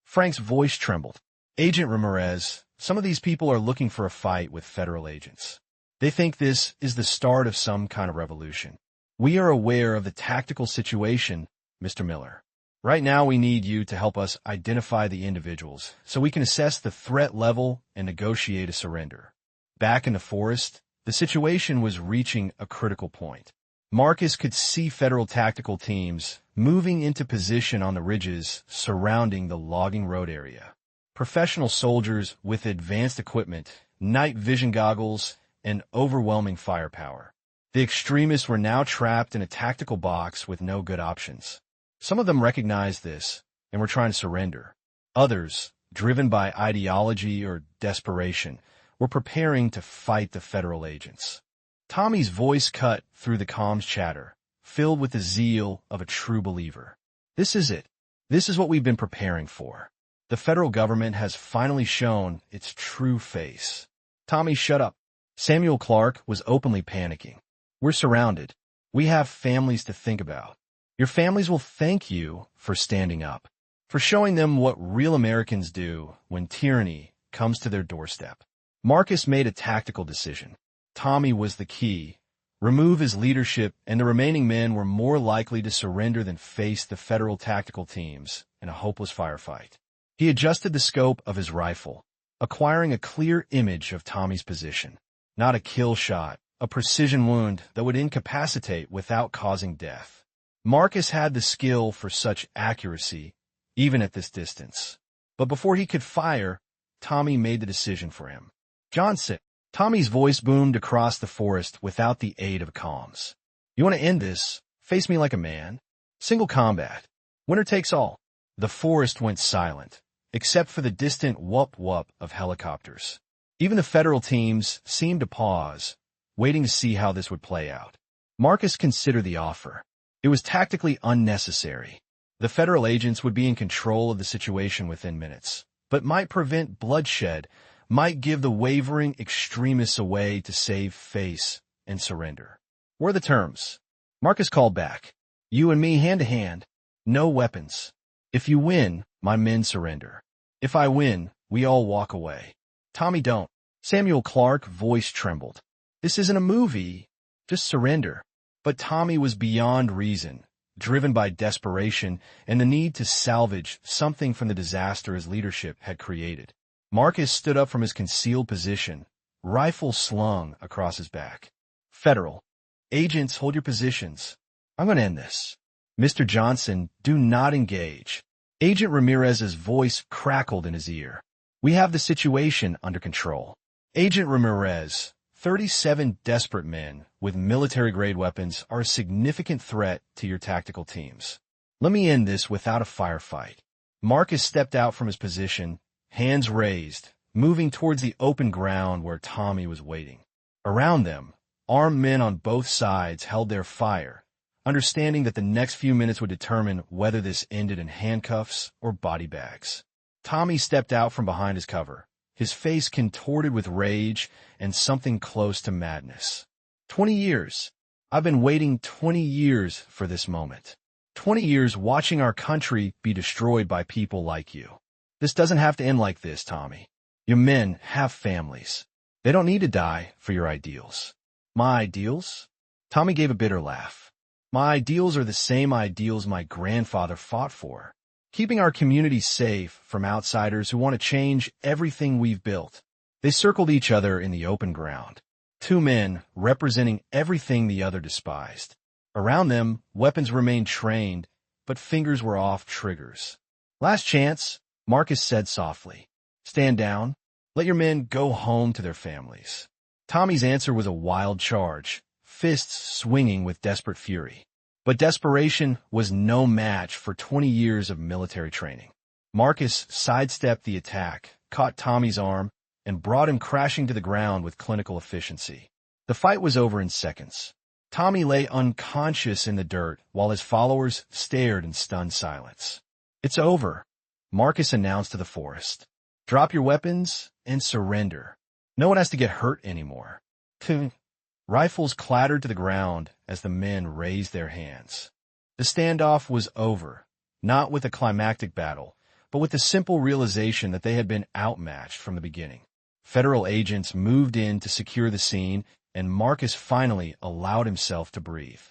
Frank's voice trembled. Agent Ramirez, some of these people are looking for a fight with federal agents. They think this is the start of some kind of revolution. We are aware of the tactical situation, Mr. Miller. Right now we need you to help us identify the individuals so we can assess the threat level and negotiate a surrender. Back in the forest, the situation was reaching a critical point. Marcus could see federal tactical teams moving into position on the ridges surrounding the logging road area. Professional soldiers with advanced equipment, night vision goggles, and overwhelming firepower. The extremists were now trapped in a tactical box with no good options. Some of them recognized this and were trying to surrender. Others, driven by ideology or desperation, were preparing to fight the federal agents. Tommy's voice cut through the comms chatter, filled with the zeal of a true believer. This is it. This is what we've been preparing for. The federal government has finally shown its true face. Tommy, shut up. Samuel Clark was openly panicking. We're surrounded. We have families to think about. Your families will thank you for standing up, for showing them what real Americans do when tyranny comes to their doorstep. Marcus made a tactical decision. Tommy was the key. remove his leadership, and the remaining men were more likely to surrender than face the federal tactical teams in a hopeless firefight. He adjusted the scope of his rifle, acquiring a clear image of Tommy's position. Not a kill shot, a precision wound that would incapacitate without causing death. Marcus had the skill for such accuracy, even at this distance. But before he could fire, Tommy made the decision for him. "Johnson." Tommy's voice boomed across the forest without the aid of comms. "You want to end this? Face me like a man. Single combat. Winner takes all." The forest went silent, except for the distant whoop-whoop of helicopters. Even the federal teams seemed to pause, waiting to see how this would play out. Marcus considered the offer. It was tactically unnecessary. The federal agents would be in control of the situation within minutes, but might prevent bloodshed, might give the wavering extremists a way to save face and surrender. "What are the terms?" Marcus called back. "You and me hand to hand. No weapons. If you win, my men surrender. If I win, we all walk away." "Tommy, don't." Samuel Clark's voice trembled. "This isn't a movie. Just surrender." But Tommy was beyond reason, driven by desperation and the need to salvage something from the disaster his leadership had created. Marcus stood up from his concealed position, rifle slung across his back. "Federal agents, hold your positions. I'm going to end this." "Mr. Johnson, do not engage." Agent Ramirez's voice crackled in his ear. "We have the situation under control." Agent Ramirez, 37 desperate men with military-grade weapons are a significant threat to your tactical teams. Let me end this without a firefight. Marcus stepped out from his position, hands raised, moving towards the open ground where Tommy was waiting. Around them, armed men on both sides held their fire, understanding that the next few minutes would determine whether this ended in handcuffs or body bags. Tommy stepped out from behind his cover, his face contorted with rage and something close to madness. 20 years. I've been waiting 20 years for this moment. 20 years watching our country be destroyed by people like you. This doesn't have to end like this, Tommy. Your men have families. They don't need to die for your ideals." "My ideals?" Tommy gave a bitter laugh. "My ideals are the same ideals my grandfather fought for. Keeping our community safe from outsiders who want to change everything we've built." They circled each other in the open ground. Two men representing everything the other despised. Around them, weapons remained trained, but fingers were off triggers. "Last chance," Marcus said softly. "Stand down. Let your men go home to their families." Tommy's answer was a wild charge, fists swinging with desperate fury. But desperation was no match for 20 years of military training. Marcus sidestepped the attack, caught Tommy's arm, and brought him crashing to the ground with clinical efficiency. The fight was over in seconds. Tommy lay unconscious in the dirt while his followers stared in stunned silence. "It's over," Marcus announced to the forest. "Drop your weapons and surrender. No one has to get hurt anymore." Rifles clattered to the ground as the men raised their hands. The standoff was over, not with a climactic battle, but with the simple realization that they had been outmatched from the beginning. Federal agents moved in to secure the scene, and Marcus finally allowed himself to breathe.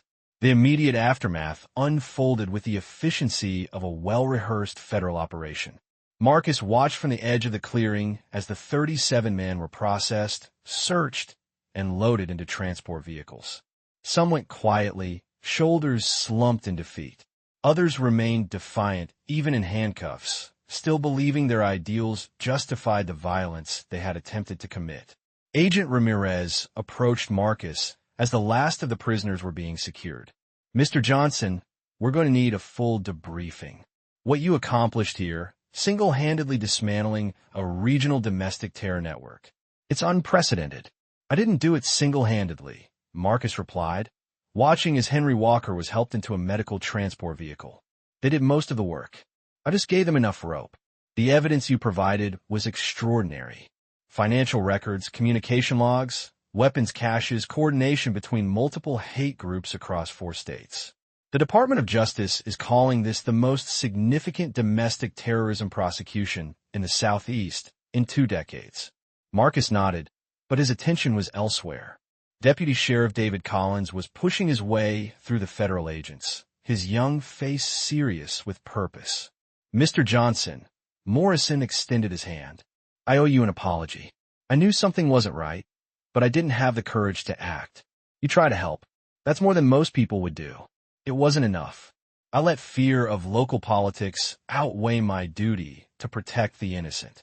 The immediate aftermath unfolded with the efficiency of a well-rehearsed federal operation. Marcus watched from the edge of the clearing as the 37 men were processed, searched, and loaded into transport vehicles. Some went quietly, shoulders slumped in defeat. Others remained defiant, even in handcuffs, still believing their ideals justified the violence they had attempted to commit. Agent Ramirez approached Marcus as the last of the prisoners were being secured. "Mr. Johnson, we're going to need a full debriefing. What you accomplished here, single-handedly dismantling a regional domestic terror network. It's unprecedented." "I didn't do it single-handedly," Marcus replied, watching as Henry Walker was helped into a medical transport vehicle. "They did most of the work. I just gave them enough rope. The evidence you provided was extraordinary. Financial records, communication logs, weapons caches, coordination between multiple hate groups across 4 states. The Department of Justice is calling this the most significant domestic terrorism prosecution in the Southeast in 2 decades. Marcus nodded, but his attention was elsewhere. Deputy Sheriff David Collins was pushing his way through the federal agents, his young face serious with purpose. "Mr. Johnson," Morrison extended his hand. "I owe you an apology. I knew something wasn't right, but I didn't have the courage to act. You try to help. That's more than most people would do. It wasn't enough. I let fear of local politics outweigh my duty to protect the innocent."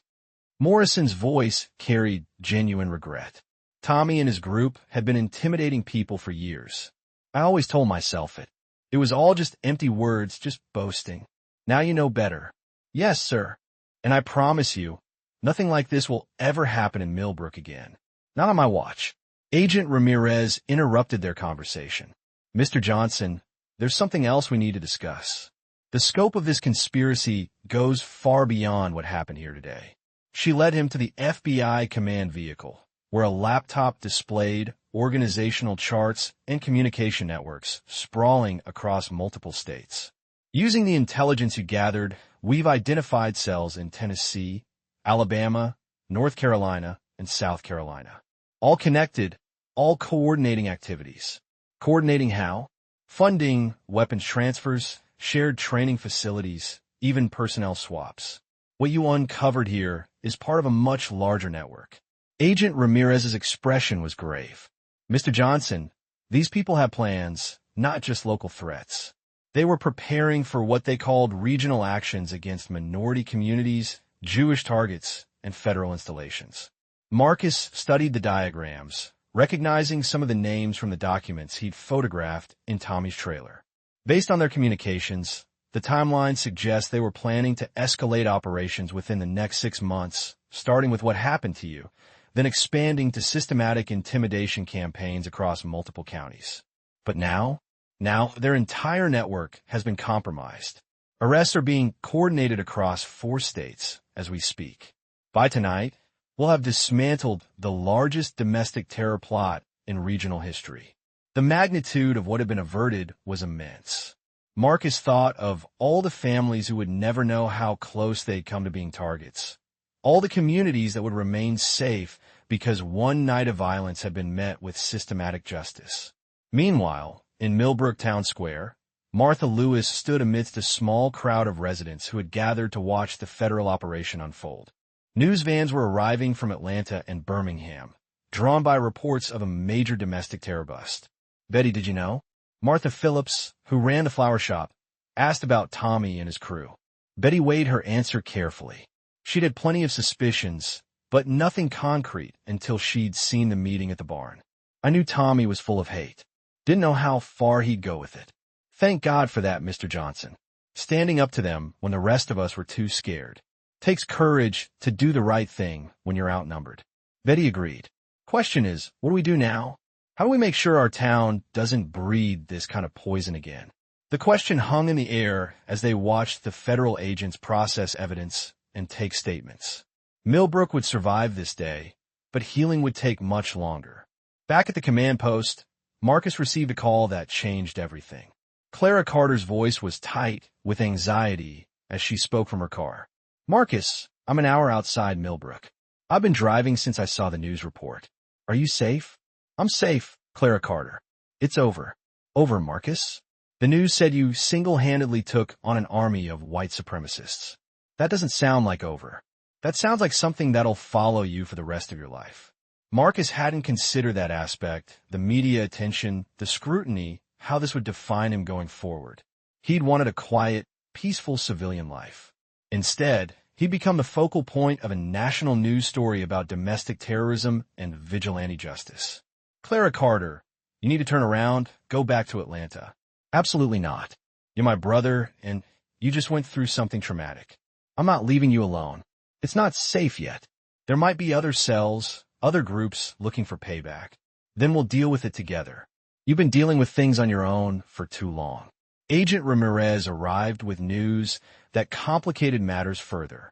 Morrison's voice carried genuine regret. Tommy and his group had been intimidating people for years. "I always told myself it. It was all just empty words, just boasting. Now you know better." "Yes, sir. And I promise you, nothing like this will ever happen in Milbrook again. Not on my watch." Agent Ramirez interrupted their conversation. "Mr. Johnson, there's something else we need to discuss. The scope of this conspiracy goes far beyond what happened here today." She led him to the FBI command vehicle, where a laptop displayed organizational charts and communication networks sprawling across multiple states. "Using the intelligence you gathered, we've identified cells in Tennessee, Alabama, North Carolina, and South Carolina. All connected, all coordinating activities." "Coordinating how?" "Funding, weapons transfers, shared training facilities, even personnel swaps. What you uncovered here is part of a much larger network." Agent Ramirez's expression was grave. "Mr. Johnson, these people have plans, not just local threats. They were preparing for what they called regional actions against minority communities, Jewish targets, and federal installations." Marcus studied the diagrams, recognizing some of the names from the documents he'd photographed in Tommy's trailer. Based on their communications, the timeline suggests they were planning to escalate operations within the next 6 months, starting with what happened to you, then expanding to systematic intimidation campaigns across multiple counties. But now their entire network has been compromised. Arrests are being coordinated across 4 states as we speak. By tonight, we'll have dismantled the largest domestic terror plot in regional history. The magnitude of what had been averted was immense. Marcus thought of all the families who would never know how close they'd come to being targets. All the communities that would remain safe because one night of violence had been met with systematic justice. Meanwhile, in Milbrook Town Square, Martha Lewis stood amidst a small crowd of residents who had gathered to watch the federal operation unfold. News vans were arriving from Atlanta and Birmingham, drawn by reports of a major domestic terror bust. "Betty, did you know?" Martha Phillips, who ran the flower shop, asked about Tommy and his crew. Betty weighed her answer carefully. She'd had plenty of suspicions, but nothing concrete until she'd seen the meeting at the barn. "I knew Tommy was full of hate. Didn't know how far he'd go with it. Thank God for that, Mr. Johnson. Standing up to them when the rest of us were too scared. Takes courage to do the right thing when you're outnumbered." Betty agreed. "Question is, what do we do now? How do we make sure our town doesn't breed this kind of poison again?" The question hung in the air as they watched the federal agents process evidence and take statements. Milbrook would survive this day, but healing would take much longer. Back at the command post, Marcus received a call that changed everything. Clara Carter's voice was tight with anxiety as she spoke from her car. "Marcus, I'm an hour outside Milbrook. I've been driving since I saw the news report. Are you safe?" "I'm safe, Clara Carter. It's over." "Over, Marcus? The news said you single-handedly took on an army of white supremacists. That doesn't sound like over. That sounds like something that'll follow you for the rest of your life." Marcus hadn't considered that aspect, the media attention, the scrutiny, how this would define him going forward. He'd wanted a quiet, peaceful civilian life. Instead, he'd become the focal point of a national news story about domestic terrorism and vigilante justice. "Clara Carter, you need to turn around, go back to Atlanta." "Absolutely not. You're my brother, and you just went through something traumatic. I'm not leaving you alone. It's not safe yet. There might be other cells, other groups looking for payback. Then we'll deal with it together. You've been dealing with things on your own for too long." Agent Ramirez arrived with news that complicated matters further.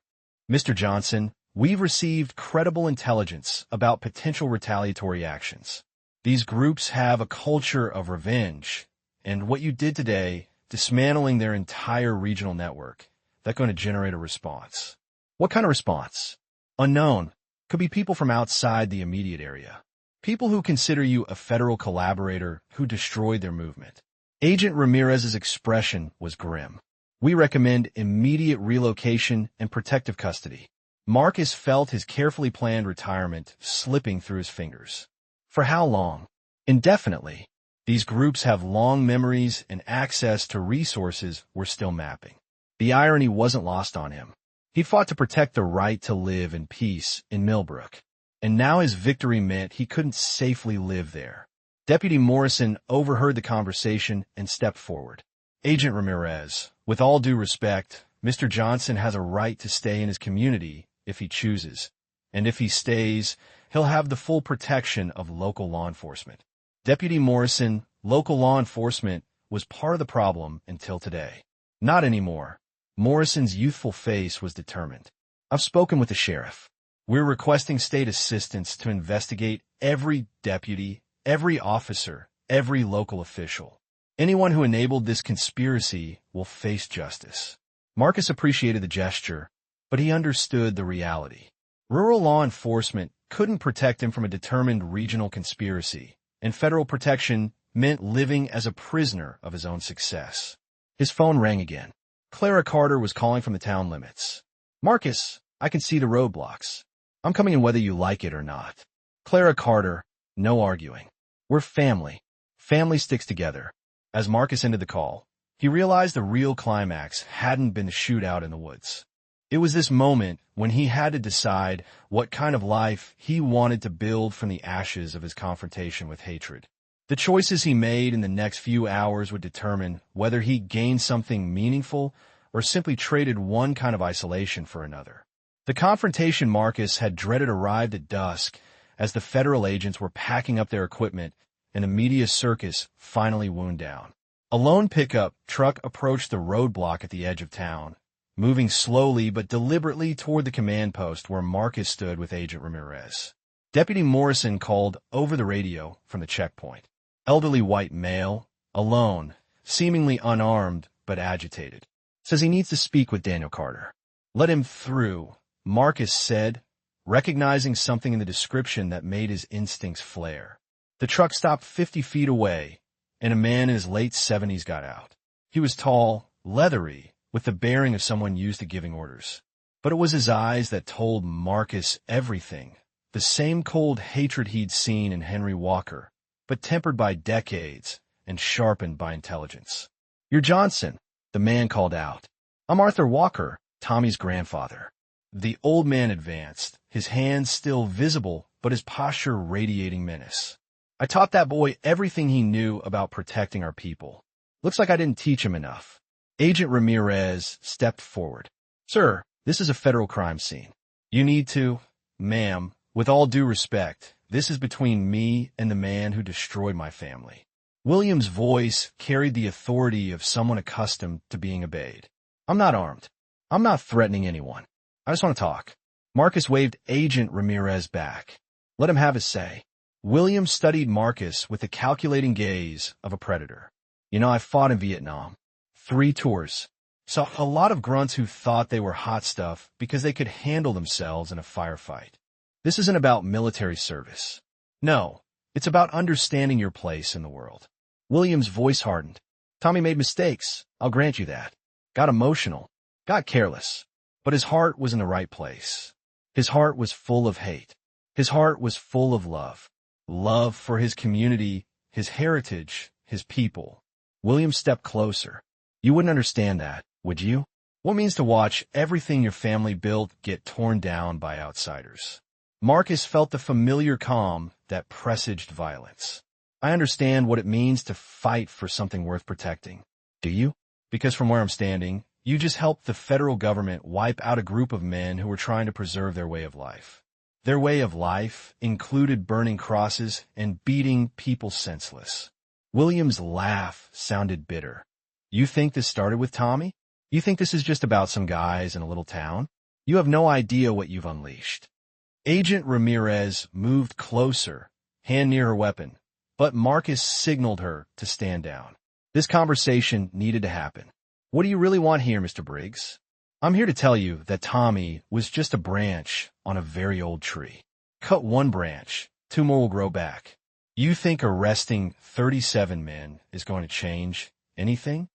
"Mr. Johnson, we've received credible intelligence about potential retaliatory actions. These groups have a culture of revenge, and what you did today, dismantling their entire regional network, that's going to generate a response." "What kind of response?" "Unknown. Could be people from outside the immediate area. People who consider you a federal collaborator who destroyed their movement. Agent Ramirez's expression was grim. We recommend immediate relocation and protective custody. Marcus felt his carefully planned retirement slipping through his fingers. For how long? Indefinitely. These groups have long memories and access to resources we're still mapping. The irony wasn't lost on him. He fought to protect the right to live in peace in Milbrook, and now his victory meant he couldn't safely live there. Deputy Morrison overheard the conversation and stepped forward. Agent Ramirez, with all due respect, Mr. Johnson has a right to stay in his community if he chooses, and if he stays, he'll have the full protection of local law enforcement. Deputy Morrison, local law enforcement, was part of the problem until today. Not anymore. Morrison's youthful face was determined. I've spoken with the sheriff. We're requesting state assistance to investigate every deputy, every officer, every local official. Anyone who enabled this conspiracy will face justice. Marcus appreciated the gesture, but he understood the reality. Rural law enforcement couldn't protect him from a determined regional conspiracy, and federal protection meant living as a prisoner of his own success. His phone rang again. Clara Carter was calling from the town limits. Marcus, I can see the roadblocks. I'm coming in whether you like it or not. Clara Carter, no arguing. We're family. Family sticks together. As Marcus ended the call, he realized the real climax hadn't been the shootout in the woods. It was this moment when he had to decide what kind of life he wanted to build from the ashes of his confrontation with hatred. The choices he made in the next few hours would determine whether he gained something meaningful or simply traded one kind of isolation for another. The confrontation Marcus had dreaded arrived at dusk as the federal agents were packing up their equipment and the media circus finally wound down. A lone pickup truck approached the roadblock at the edge of town, moving slowly but deliberately toward the command post where Marcus stood with Agent Ramirez. Deputy Morrison called over the radio from the checkpoint. Elderly white male, alone, seemingly unarmed but agitated. Says he needs to speak with Daniel Carter. Let him through, Marcus said, recognizing something in the description that made his instincts flare. The truck stopped 50 feet away, and a man in his late 70s got out. He was tall, leathery, with the bearing of someone used to giving orders. But it was his eyes that told Marcus everything, the same cold hatred he'd seen in Henry Walker, but tempered by decades and sharpened by intelligence. You're Johnson, the man called out. I'm Arthur Walker, Tommy's grandfather. The old man advanced, his hands still visible, but his posture radiating menace. I taught that boy everything he knew about protecting our people. Looks like I didn't teach him enough. Agent Ramirez stepped forward. Sir, this is a federal crime scene. You need to, ma'am, with all due respect, this is between me and the man who destroyed my family. William's voice carried the authority of someone accustomed to being obeyed. I'm not armed. I'm not threatening anyone. I just want to talk. Marcus waved Agent Ramirez back. Let him have his say. William studied Marcus with the calculating gaze of a predator. You know, I fought in Vietnam. 3 tours. Saw a lot of grunts who thought they were hot stuff because they could handle themselves in a firefight. This isn't about military service. No, it's about understanding your place in the world. William's voice hardened. Tommy made mistakes, I'll grant you that. Got emotional, got careless, but his heart was in the right place. His heart was full of hate. His heart was full of love. Love for his community, his heritage, his people. William stepped closer. You wouldn't understand that, would you? What it means to watch everything your family built get torn down by outsiders. Marcus felt the familiar calm that presaged violence. I understand what it means to fight for something worth protecting. Do you? Because from where I'm standing, you just helped the federal government wipe out a group of men who were trying to preserve their way of life. Their way of life included burning crosses and beating people senseless. William's laugh sounded bitter. You think this started with Tommy? You think this is just about some guys in a little town? You have no idea what you've unleashed. Agent Ramirez moved closer, hand near her weapon, but Marcus signaled her to stand down. This conversation needed to happen. What do you really want here, Mr. Briggs? I'm here to tell you that Tommy was just a branch on a very old tree. Cut one branch, two more will grow back. You think arresting 37 men is going to change anything?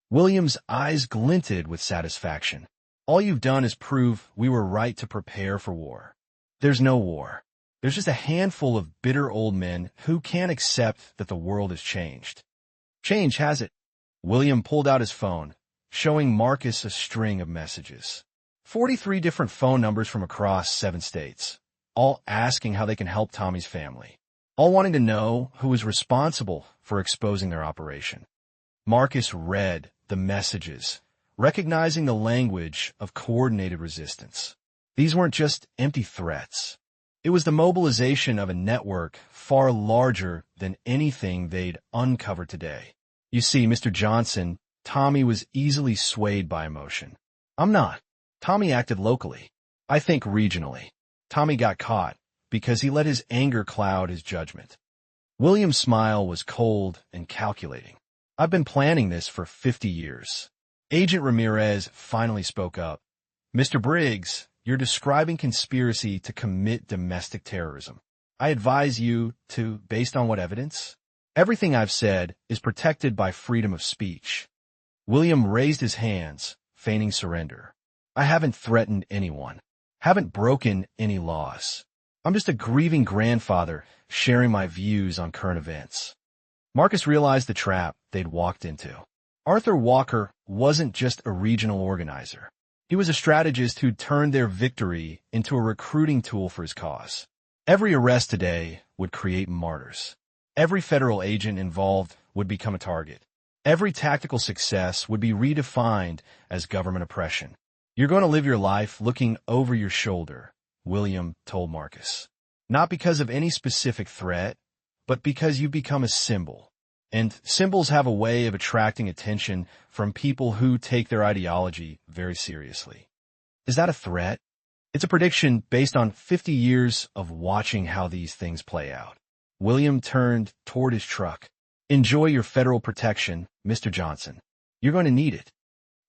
William's eyes glinted with satisfaction. All you've done is prove we were right to prepare for war. There's no war. There's just a handful of bitter old men who can't accept that the world has changed. Change, has it? William pulled out his phone, showing Marcus a string of messages. 43 different phone numbers from across 7 states, all asking how they can help Tommy's family, all wanting to know who was responsible for exposing their operation. Marcus read the messages, recognizing the language of coordinated resistance. These weren't just empty threats. It was the mobilization of a network far larger than anything they'd uncovered today. You see, Mr. Johnson, Tommy was easily swayed by emotion. I'm not. Tommy acted locally. I think regionally. Tommy got caught because he let his anger cloud his judgment. William's smile was cold and calculating. I've been planning this for 50 years. Agent Ramirez finally spoke up. Mr. Briggs, you're describing conspiracy to commit domestic terrorism. I advise you to, based on what evidence? Everything I've said is protected by freedom of speech. William raised his hands, feigning surrender. I haven't threatened anyone, haven't broken any laws. I'm just a grieving grandfather sharing my views on current events. Marcus realized the trap they'd walked into. Arthur Walker wasn't just a regional organizer. He was a strategist who'd turned their victory into a recruiting tool for his cause. Every arrest today would create martyrs. Every federal agent involved would become a target. Every tactical success would be redefined as government oppression. You're going to live your life looking over your shoulder, William told Marcus. Not because of any specific threat, but because you become a symbol. And symbols have a way of attracting attention from people who take their ideology very seriously. Is that a threat? It's a prediction based on 50 years of watching how these things play out. William turned toward his truck. Enjoy your federal protection, Mr. Johnson. You're going to need it.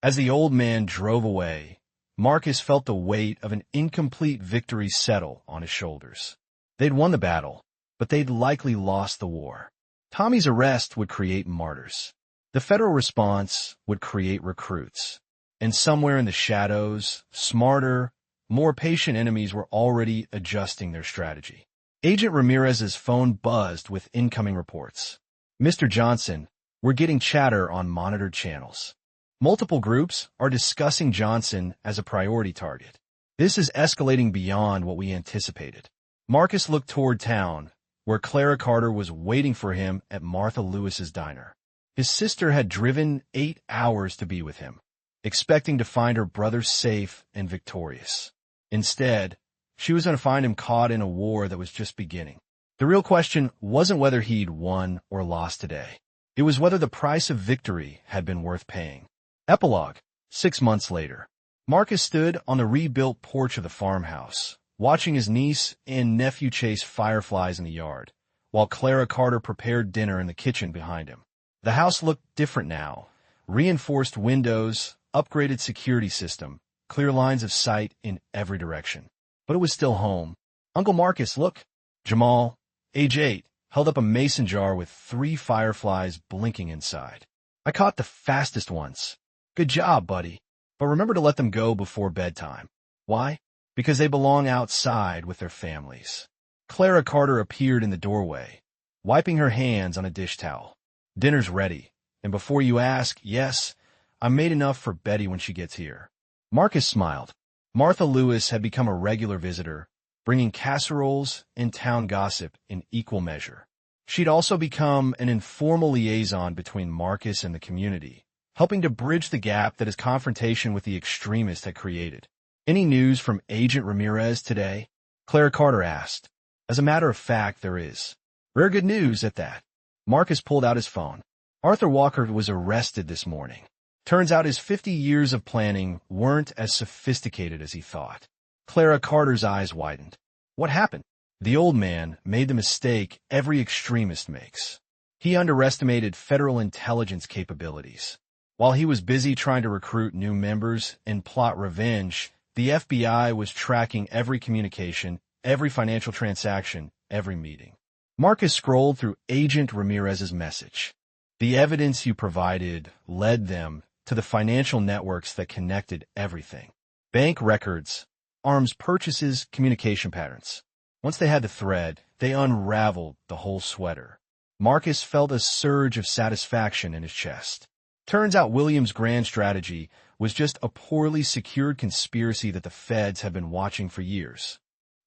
As the old man drove away, Marcus felt the weight of an incomplete victory settle on his shoulders. They'd won the battle, but they'd likely lost the war. Tommy's arrest would create martyrs. The federal response would create recruits. And somewhere in the shadows, smarter, more patient enemies were already adjusting their strategy. Agent Ramirez's phone buzzed with incoming reports. Mr. Johnson, we're getting chatter on monitored channels. Multiple groups are discussing Johnson as a priority target. This is escalating beyond what we anticipated. Marcus looked toward town, where Clara Carter was waiting for him at Martha Lewis's diner. His sister had driven 8 hours to be with him, expecting to find her brother safe and victorious. Instead, she was going to find him caught in a war that was just beginning. The real question wasn't whether he'd won or lost today. It was whether the price of victory had been worth paying. Epilogue. 6 months later. Marcus stood on the rebuilt porch of the farmhouse, watching his niece and nephew chase fireflies in the yard, while Clara Carter prepared dinner in the kitchen behind him. The house looked different now. Reinforced windows, upgraded security system, clear lines of sight in every direction. But it was still home. Uncle Marcus, look. Jamal, age 8, held up a mason jar with 3 fireflies blinking inside. I caught the fastest ones. Good job, buddy. But remember to let them go before bedtime. Why? Because they belong outside with their families. Clara Carter appeared in the doorway, wiping her hands on a dish towel. Dinner's ready, and before you ask, yes, I made enough for Betty when she gets here. Marcus smiled. Martha Lewis had become a regular visitor, bringing casseroles and town gossip in equal measure. She'd also become an informal liaison between Marcus and the community, helping to bridge the gap that his confrontation with the extremist had created. Any news from Agent Ramirez today? Clara Carter asked. As a matter of fact, there is. Rare good news at that. Marcus pulled out his phone. Arthur Walker was arrested this morning. Turns out his 50 years of planning weren't as sophisticated as he thought. Clara Carter's eyes widened. What happened? The old man made the mistake every extremist makes. He underestimated federal intelligence capabilities. While he was busy trying to recruit new members and plot revenge, the FBI was tracking every communication, every financial transaction, every meeting. Marcus scrolled through Agent Ramirez's message. The evidence you provided led them to the financial networks that connected everything. Bank records, arms purchases, communication patterns. Once they had the thread, they unraveled the whole sweater. Marcus felt a surge of satisfaction in his chest. Turns out William's grand strategy was just a poorly secured conspiracy that the feds have been watching for years.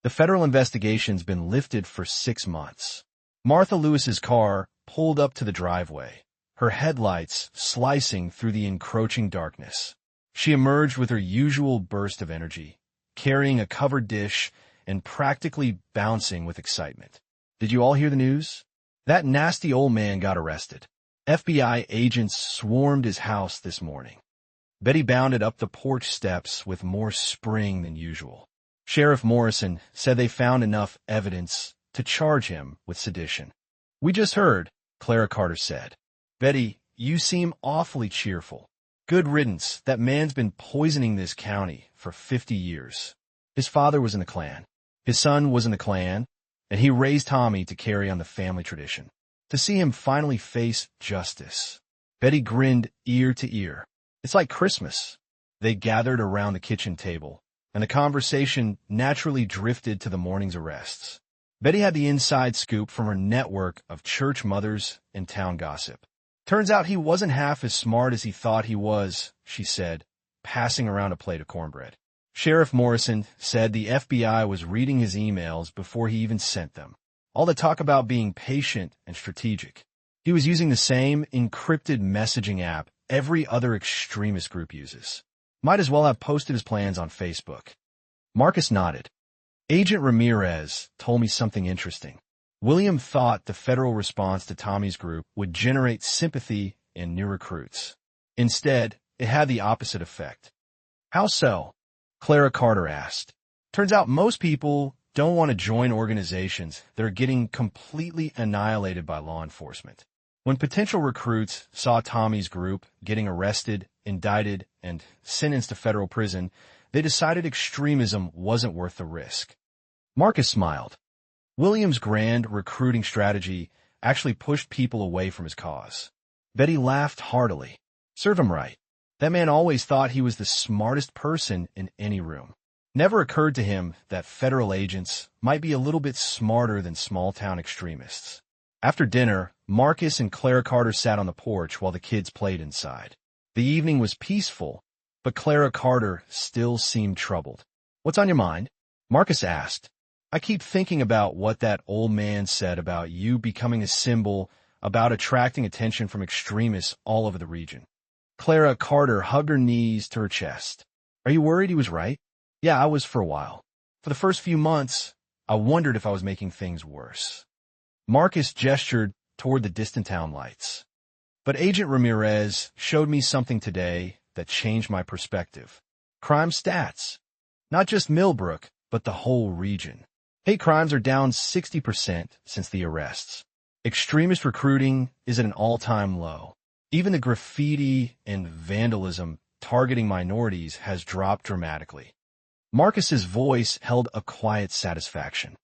The federal investigation's been lifted for 6 months. Martha Lewis's car pulled up to the driveway, her headlights slicing through the encroaching darkness. She emerged with her usual burst of energy, carrying a covered dish and practically bouncing with excitement. Did you all hear the news? That nasty old man got arrested. FBI agents swarmed his house this morning. Betty bounded up the porch steps with more spring than usual. Sheriff Morrison said they found enough evidence to charge him with sedition. We just heard, Clara Carter said. Betty, you seem awfully cheerful. Good riddance, that man's been poisoning this county for 50 years. His father was in the Klan. His son was in the Klan, and he raised Tommy to carry on the family tradition. To see him finally face justice. Betty grinned ear to ear. It's like Christmas. They gathered around the kitchen table, and the conversation naturally drifted to the morning's arrests. Betty had the inside scoop from her network of church mothers and town gossip. Turns out he wasn't half as smart as he thought he was, she said, passing around a plate of cornbread. Sheriff Morrison said the FBI was reading his emails before he even sent them. All the talk about being patient and strategic. He was using the same encrypted messaging app every other extremist group uses. Might as well have posted his plans on Facebook. Marcus nodded. Agent Ramirez told me something interesting. William thought the federal response to Tommy's group would generate sympathy in new recruits. Instead, it had the opposite effect. How so? Clara Carter asked. Turns out most people don't want to join organizations that are getting completely annihilated by law enforcement. When potential recruits saw Tommy's group getting arrested, indicted, and sentenced to federal prison, they decided extremism wasn't worth the risk. Marcus smiled. William's grand recruiting strategy actually pushed people away from his cause. Betty laughed heartily. Serve him right. That man always thought he was the smartest person in any room. Never occurred to him that federal agents might be a little bit smarter than small-town extremists. After dinner, Marcus and Clara Carter sat on the porch while the kids played inside. The evening was peaceful, but Clara Carter still seemed troubled. What's on your mind? Marcus asked. I keep thinking about what that old man said about you becoming a symbol, about attracting attention from extremists all over the region. Clara Carter hugged her knees to her chest. Are you worried he was right? Yeah, I was for a while. For the first few months, I wondered if I was making things worse. Marcus gestured toward the distant town lights. But Agent Ramirez showed me something today that changed my perspective. Crime stats. Not just Milbrook, but the whole region. Hate crimes are down 60% since the arrests. Extremist recruiting is at an all-time low. Even the graffiti and vandalism targeting minorities has dropped dramatically. Marcus's voice held a quiet satisfaction.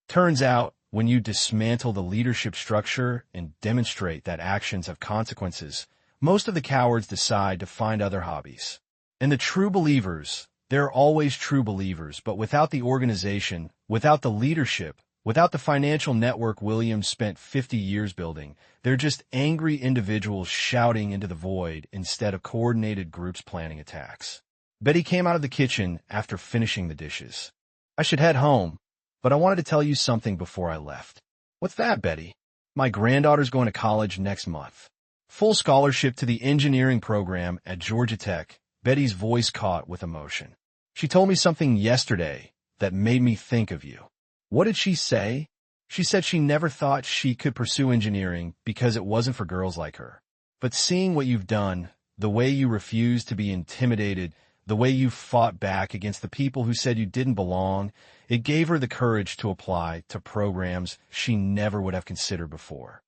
Turns out, when you dismantle the leadership structure and demonstrate that actions have consequences, most of the cowards decide to find other hobbies. And the true believers, they're always true believers, but without the organization, without the leadership, without the financial network Williams spent 50 years building, they're just angry individuals shouting into the void instead of coordinated groups planning attacks. Betty came out of the kitchen after finishing the dishes. I should head home, but I wanted to tell you something before I left. What's that, Betty? My granddaughter's going to college next month. Full scholarship to the engineering program at Georgia Tech. Betty's voice caught with emotion. She told me something yesterday that made me think of you. What did she say? She said she never thought she could pursue engineering because it wasn't for girls like her. But seeing what you've done, the way you refused to be intimidated, the way you fought back against the people who said you didn't belong, it gave her the courage to apply to programs she never would have considered before.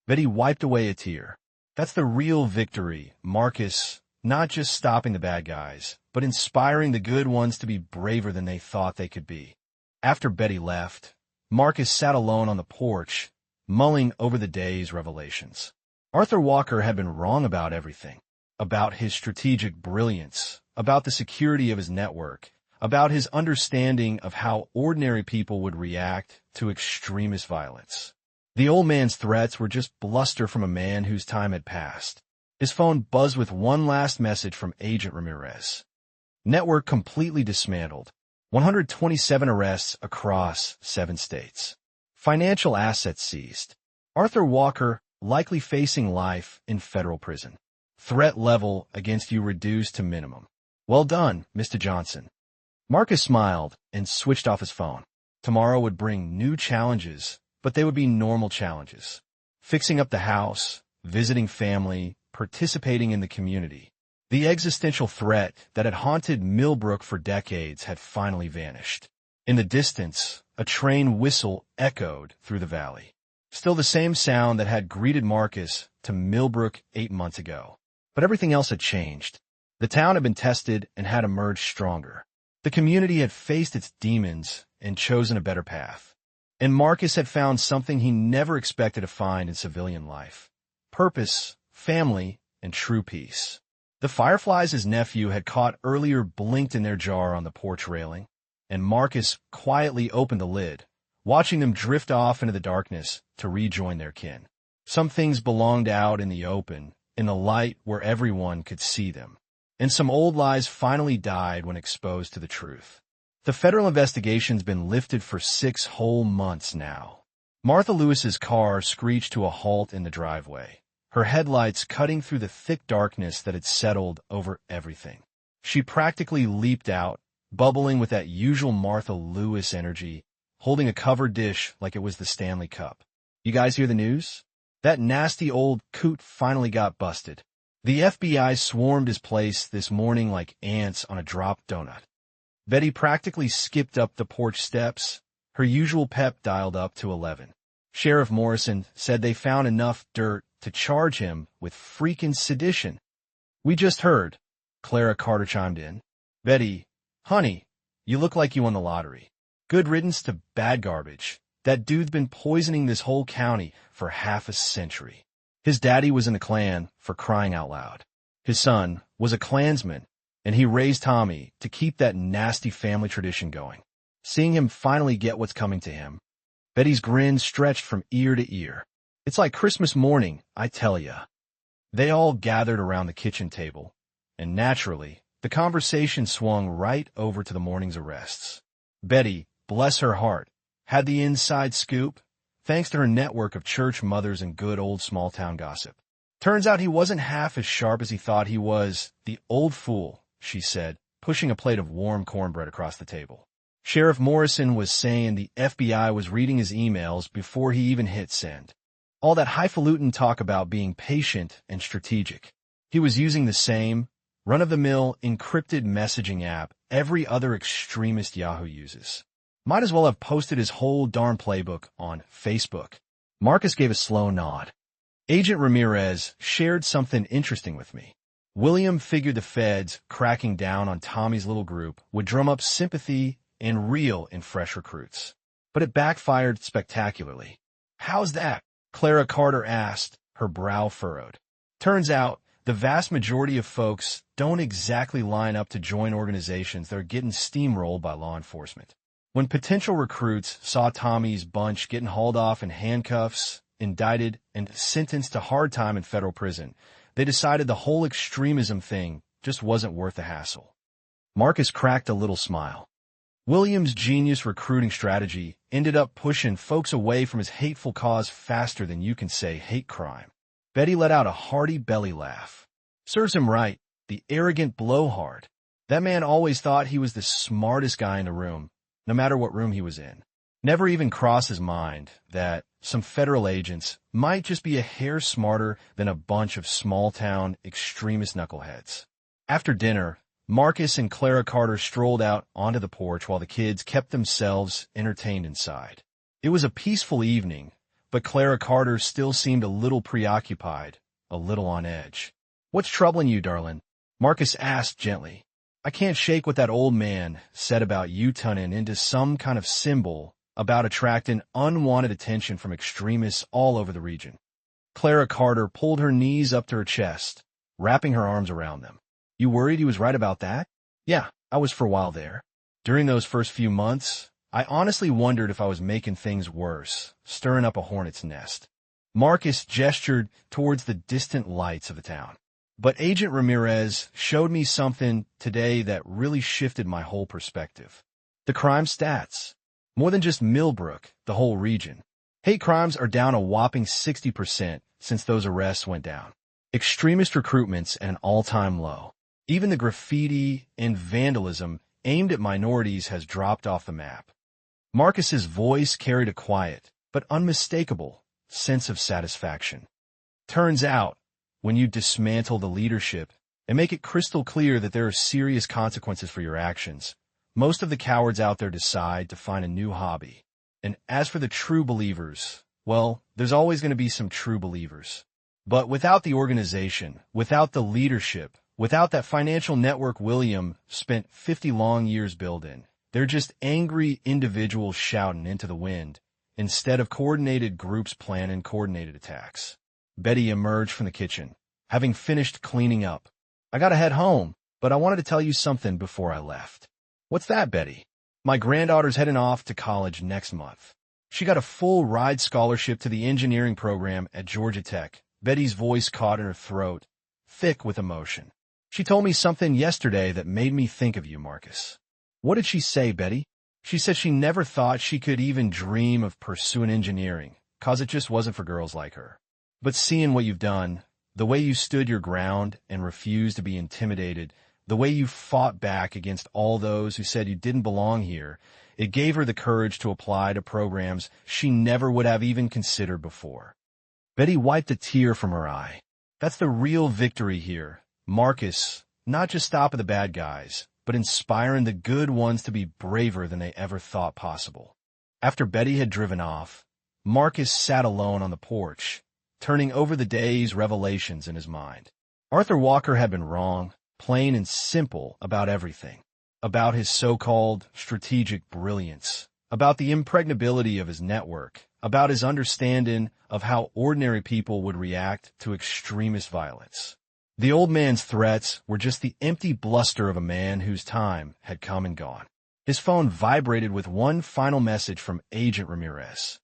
Betty wiped away a tear. That's the real victory, Marcus, not just stopping the bad guys, but inspiring the good ones to be braver than they thought they could be. After Betty left, Marcus sat alone on the porch, mulling over the day's revelations. Arthur Walker had been wrong about everything. About his strategic brilliance, about the security of his network, about his understanding of how ordinary people would react to extremist violence. The old man's threats were just bluster from a man whose time had passed. His phone buzzed with one last message from Agent Ramirez. Network completely dismantled. 127 arrests across 7 states. Financial assets seized. Arthur Walker likely facing life in federal prison. Threat level against you reduced to minimum. Well done, Mr. Johnson. Marcus smiled and switched off his phone. Tomorrow would bring new challenges, but they would be normal challenges. Fixing up the house, visiting family, participating in the community. The existential threat that had haunted Milbrook for decades had finally vanished. In the distance, a train whistle echoed through the valley. Still the same sound that had greeted Marcus to Milbrook 8 months ago. But everything else had changed. The town had been tested and had emerged stronger. The community had faced its demons and chosen a better path. And Marcus had found something he never expected to find in civilian life. Purpose, family, and true peace. The fireflies his nephew had caught earlier blinked in their jar on the porch railing, and Marcus quietly opened the lid, watching them drift off into the darkness to rejoin their kin. Some things belonged out in the open, in the light where everyone could see them. And some old lies finally died when exposed to the truth. The federal investigation's been lifted for 6 whole months now. Martha Lewis's car screeched to a halt in the driveway, her headlights cutting through the thick darkness that had settled over everything. She practically leaped out, bubbling with that usual Martha Lewis energy, holding a covered dish like it was the Stanley Cup. You guys hear the news? That nasty old coot finally got busted. The FBI swarmed his place this morning like ants on a dropped donut. Betty practically skipped up the porch steps, her usual pep dialed up to 11. Sheriff Morrison said they found enough dirt to charge him with freaking sedition. We just heard, Clara Carter chimed in. Betty, honey, you look like you won the lottery. Good riddance to bad garbage. That dude's been poisoning this whole county for half a century. His daddy was in the Klan, for crying out loud. His son was a Klansman, and he raised Tommy to keep that nasty family tradition going. Seeing him finally get what's coming to him, Betty's grin stretched from ear to ear. It's like Christmas morning, I tell ya. They all gathered around the kitchen table, and naturally, the conversation swung right over to the morning's arrests. Betty, bless her heart, had the inside scoop, thanks to her network of church mothers and good old small-town gossip. Turns out he wasn't half as sharp as he thought he was. The old fool, she said, pushing a plate of warm cornbread across the table. Sheriff Morrison was saying the FBI was reading his emails before he even hit send. All that highfalutin talk about being patient and strategic. He was using the same, run-of-the-mill encrypted messaging app every other extremist Yahoo uses. Might as well have posted his whole darn playbook on Facebook. Marcus gave a slow nod. Agent Ramirez shared something interesting with me. William figured the feds cracking down on Tommy's little group would drum up sympathy and reel in fresh recruits. But it backfired spectacularly. How's that? Clara Carter asked, her brow furrowed. Turns out, the vast majority of folks don't exactly line up to join organizations that are getting steamrolled by law enforcement. When potential recruits saw Tommy's bunch getting hauled off in handcuffs, indicted, and sentenced to hard time in federal prison, they decided the whole extremism thing just wasn't worth the hassle. Marcus cracked a little smile. William's genius recruiting strategy ended up pushing folks away from his hateful cause faster than you can say hate crime. Betty let out a hearty belly laugh. Serves him right, the arrogant blowhard. That man always thought he was the smartest guy in the room, no matter what room he was in. Never even crossed his mind that some federal agents might just be a hair smarter than a bunch of small-town extremist knuckleheads. After dinner, Marcus and Clara Carter strolled out onto the porch while the kids kept themselves entertained inside. It was a peaceful evening, but Clara Carter still seemed a little preoccupied, a little on edge. "What's troubling you, darling?" Marcus asked gently. "I can't shake what that old man said about you turning into some kind of symbol about attracting unwanted attention from extremists all over the region. Clara Carter pulled her knees up to her chest, wrapping her arms around them. You worried he was right about that? Yeah, I was for a while there. During those first few months, I honestly wondered if I was making things worse, stirring up a hornet's nest. Marcus gestured towards the distant lights of the town. But Agent Ramirez showed me something today that really shifted my whole perspective. The crime stats. More than just Milbrook, the whole region. Hate crimes are down a whopping 60% since those arrests went down. Extremist recruitment's at an all-time low. Even the graffiti and vandalism aimed at minorities has dropped off the map. Marcus's voice carried a quiet, but unmistakable, sense of satisfaction. Turns out, when you dismantle the leadership and make it crystal clear that there are serious consequences for your actions, most of the cowards out there decide to find a new hobby. And as for the true believers, well, there's always going to be some true believers. But without the organization, without the leadership, without that financial network William spent 50 long years building, they're just angry individuals shouting into the wind, instead of coordinated groups planning coordinated attacks. Betty emerged from the kitchen, having finished cleaning up. I gotta head home, but I wanted to tell you something before I left. What's that, Betty? My granddaughter's heading off to college next month. She got a full ride scholarship to the engineering program at Georgia Tech. Betty's voice caught in her throat, thick with emotion. She told me something yesterday that made me think of you, Marcus. What did she say, Betty? She said she never thought she could even dream of pursuing engineering, 'cause it just wasn't for girls like her. But seeing what you've done, the way you stood your ground and refused to be intimidated, the way you fought back against all those who said you didn't belong here, it gave her the courage to apply to programs she never would have even considered before. Betty wiped a tear from her eye. That's the real victory here. Marcus, not just stopping the bad guys, but inspiring the good ones to be braver than they ever thought possible. After Betty had driven off, Marcus sat alone on the porch, turning over the day's revelations in his mind. Arthur Walker had been wrong, plain and simple about everything. About his so-called strategic brilliance, about the impregnability of his network, about his understanding of how ordinary people would react to extremist violence. The old man's threats were just the empty bluster of a man whose time had come and gone. His phone vibrated with one final message from Agent Ramirez.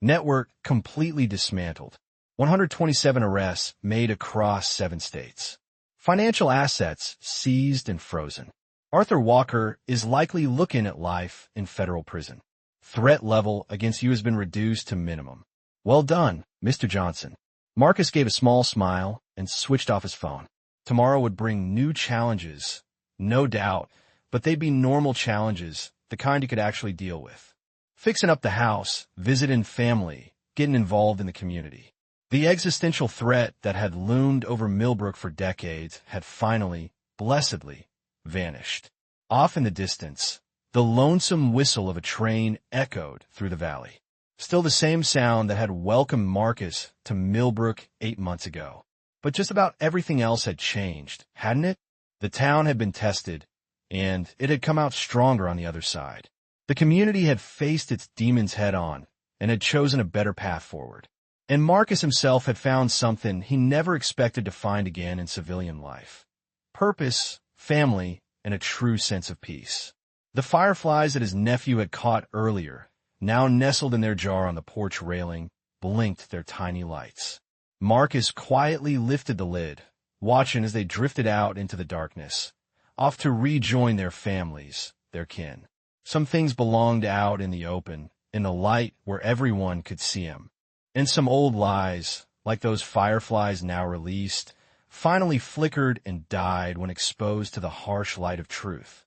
Network completely dismantled. 127 arrests made across 7 states. Financial assets seized and frozen. Arthur Walker is likely looking at life in federal prison. Threat level against you has been reduced to minimum. Well done, Mr. Johnson. Marcus gave a small smile and switched off his phone. Tomorrow would bring new challenges, no doubt, but they'd be normal challenges, the kind you could actually deal with. Fixing up the house, visiting family, getting involved in the community. The existential threat that had loomed over Milbrook for decades had finally, blessedly, vanished. Off in the distance, the lonesome whistle of a train echoed through the valley. Still the same sound that had welcomed Marcus to Milbrook 8 months ago. But just about everything else had changed, hadn't it? The town had been tested, and it had come out stronger on the other side. The community had faced its demons head-on and had chosen a better path forward. And Marcus himself had found something he never expected to find again in civilian life. Purpose, family, and a true sense of peace. The fireflies that his nephew had caught earlier, now nestled in their jar on the porch railing, blinked their tiny lights. Marcus quietly lifted the lid, watching as they drifted out into the darkness, off to rejoin their families, their kin. Some things belonged out in the open, in the light where everyone could see them. And some old lies, like those fireflies now released, finally flickered and died when exposed to the harsh light of truth.